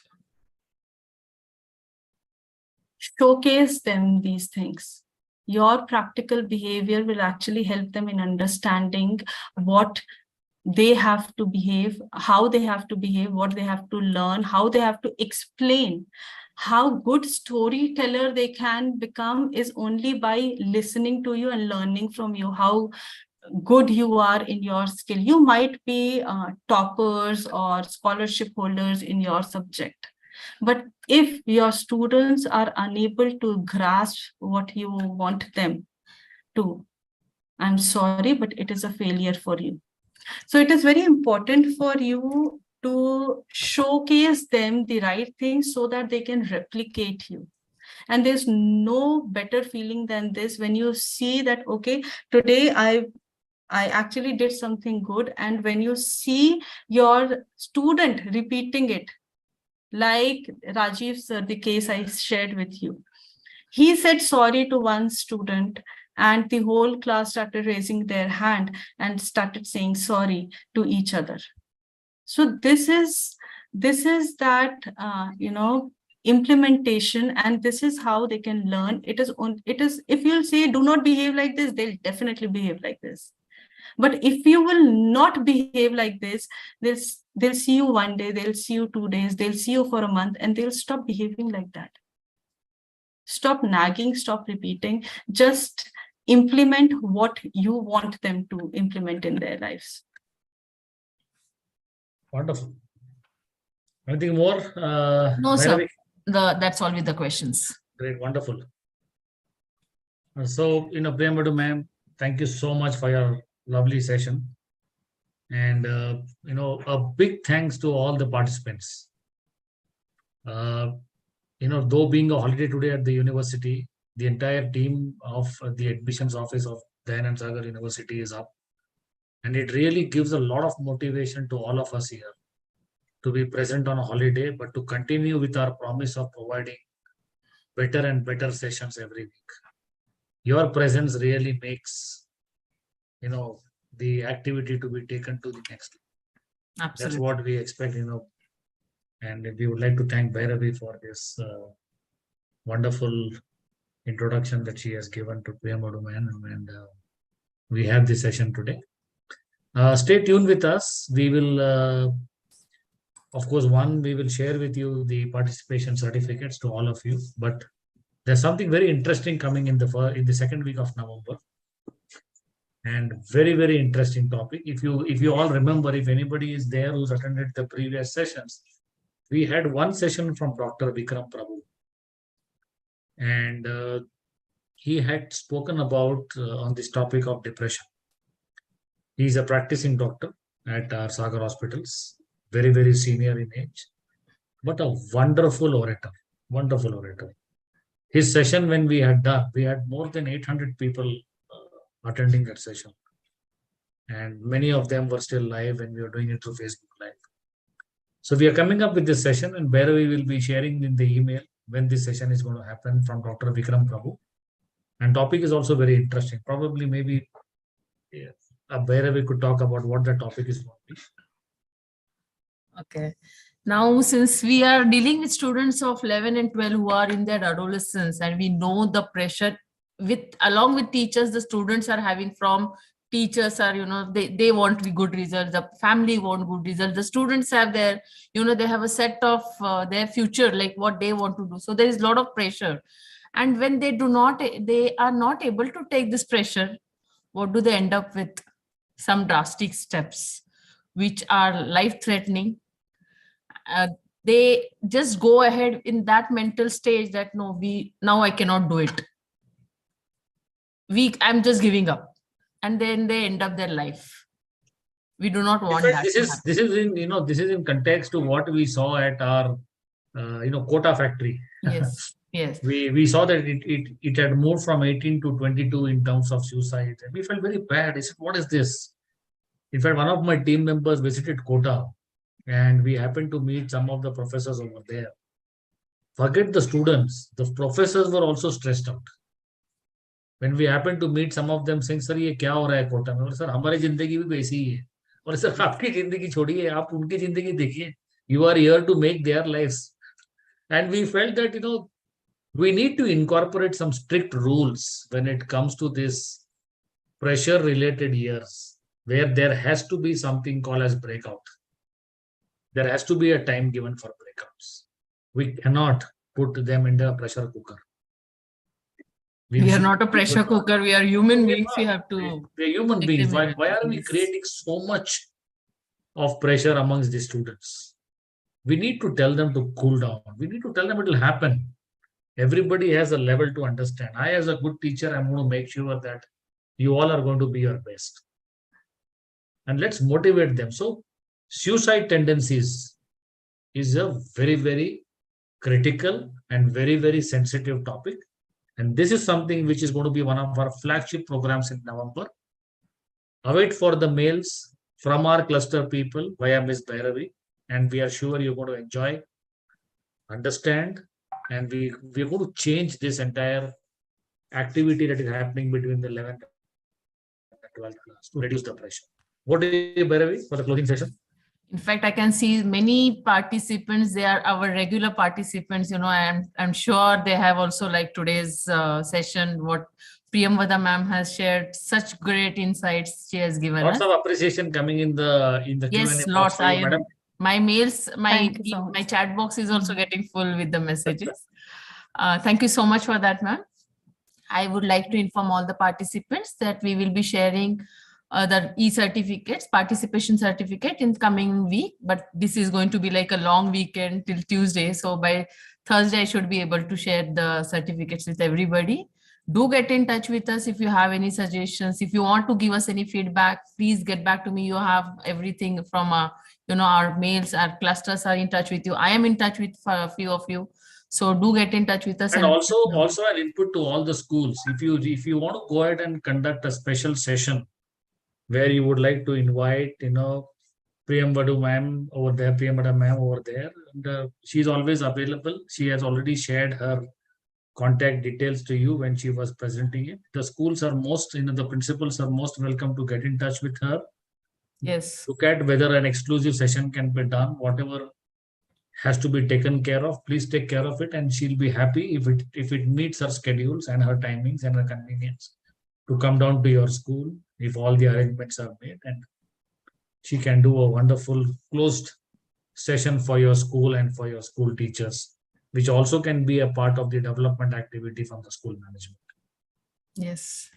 Showcase them these things. Your practical behavior will actually help them in understanding what they have to behave, how they have to behave, what they have to learn, how they have to explain. How good storyteller they can become is only by listening to you and learning from you how good you are in your skill. You might be toppers or scholarship holders in your subject, but if your students are unable to grasp what you want them to, I'm sorry, but it is a failure for you. So it is very important for you to showcase them the right things so that they can replicate you. And there's no better feeling than this when you see that, okay, today I actually did something good. And when you see your student repeating it, like Rajiv sir, the case I shared with you, he said sorry to one student and the whole class started raising their hand and started saying sorry to each other. So this is that, implementation, and this is how they can learn. It is if you'll say, do not behave like this, they'll definitely behave like this. But if you will not behave like this, they'll see you one day, they'll see you 2 days, they'll see you for a month, and they'll stop behaving like that. Stop nagging, stop repeating, just implement what you want them to implement in their lives. Wonderful. Anything more? No, sir. That's all with the questions. Great, wonderful. So, Priyamvadu ma'am, thank you so much for your lovely session. And, a big thanks to all the participants. Though being a holiday today at the university, the entire team of the admissions office of Dayanand Sagar University is up. And it really gives a lot of motivation to all of us here to be present on a holiday, but to continue with our promise of providing better and better sessions every week. Your presence really makes the activity to be taken to the next. That's Absolutely. what we expect, and we would like to thank Bhairavi for this wonderful introduction that she has given to Priyambadu ma'am, and we have this session today. Stay tuned with us. We will, of course, we will share with you the participation certificates to all of you, but there's something very interesting coming in the second week of November. And very, very interesting topic. If you all remember, if anybody is there who's attended the previous sessions, we had one session from Dr. Vikram Prabhu. And he had spoken about on this topic of depression. He's a practicing doctor at our Sagar hospitals, very, very senior in age, but a wonderful orator, wonderful orator. His session when we had done, we had more than 800 people attending that session. And many of them were still live when we were doing it through Facebook Live. So we are coming up with this session, and Bhairavi will be sharing in the email when this session is going to happen from Dr. Vikram Prabhu. And topic is also very interesting. Probably maybe Bhairavi could talk about what the topic is going to be. Okay. Now, since we are dealing with students of 11 and 12 who are in their adolescence, and we know the pressure along with teachers, the students are having from teachers are, they want good results, the family want good results, the students have their, they have a set of their future, like what they want to do. So there is a lot of pressure. And when they are not able to take this pressure, what do they end up with? Some drastic steps, which are life-threatening. They just go ahead in that mental stage that now I cannot do it. I'm just giving up, and then they end up their life. We do not want that. This is in context to what we saw at our quota factory. Yes, yes. We saw that it had moved from 18 to 22 in terms of suicide. And we felt very bad. I said, what is this? In fact, one of my team members visited Kota, and we happened to meet some of the professors over there. Forget the students, the professors were also stressed out. When we happened to meet some of them saying, sir, ये क्या हो रहा है कोटा में? Sir, हमारी जिंदगी भी वैसी ही है. और सर, आपकी जिंदगी छोड़िए, आप उनकी जिंदगी देखिए. You are here to make their lives. And we felt that, we need to incorporate some strict rules when it comes to this pressure-related years, where there has to be something called as breakout. There has to be a time given for breakouts. We cannot put them into a pressure cooker. We are not a pressure cooker. We are human beings. We have to. We are human beings. Why are we creating so much of pressure amongst the students? We need to tell them to cool down. We need to tell them it will happen. Everybody has a level to understand. I, as a good teacher, I'm going to make sure that you all are going to be your best. And let's motivate them. So, suicide tendencies is a very, very critical and very, very sensitive topic. And this is something which is going to be one of our flagship programs in November. Await for the mails from our cluster people via Ms. Bhairavi. And we are sure you're going to enjoy, understand, and we're going to change this entire activity that is happening between the 11th and 12th class to reduce the pressure. What is it, Bhairavi, for the closing session? In fact, I can see many participants. They are our regular participants. I'm sure they have also liked today's session. What Priyambada ma'am has shared, such great insights she has given us. Lots of appreciation coming in the yes, Q&A lots. madam. My mails, my chat box is also getting full with the messages. Thank you so much for that, ma'am. I would like to inform all the participants that we will be sharing the e-certificates, participation certificate in coming week, but this is going to be like a long weekend till Tuesday. So by Thursday, I should be able to share the certificates with everybody. Do get in touch with us if you have any suggestions. If you want to give us any feedback, please get back to me. You have everything from our mails, our clusters are in touch with you. I am in touch with a few of you. So do get in touch with us. And also an input to all the schools. If you want to go ahead and conduct a special session where you would like to invite, Priyambadu ma'am over there, Priyambada ma'am over there, and she's always available. She has already shared her contact details to you when she was presenting it. The schools are most, the principals are most welcome to get in touch with her. Yes. Look at whether an exclusive session can be done. Whatever has to be taken care of, please take care of it, and she'll be happy if it meets her schedules and her timings and her convenience to come down to your school if all the arrangements are made, and she can do a wonderful closed session for your school and for your school teachers, which also can be a part of the development activity from the school management. Yes.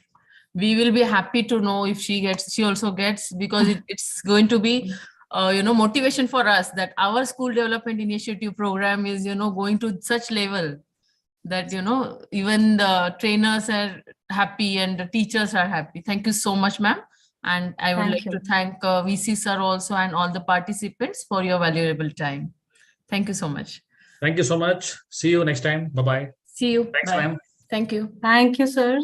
We will be happy to know if she also gets, because it's going to be motivation for us that our school development initiative program is, going to such level that, even the trainers are happy and the teachers are happy. Thank you so much, ma'am. And I would like to thank VC sir also and all the participants for your valuable time. Thank you so much. Thank you so much. See you next time. Bye-bye. See you. Thanks, Bye. ma'am. Thank you. Thank you, sir.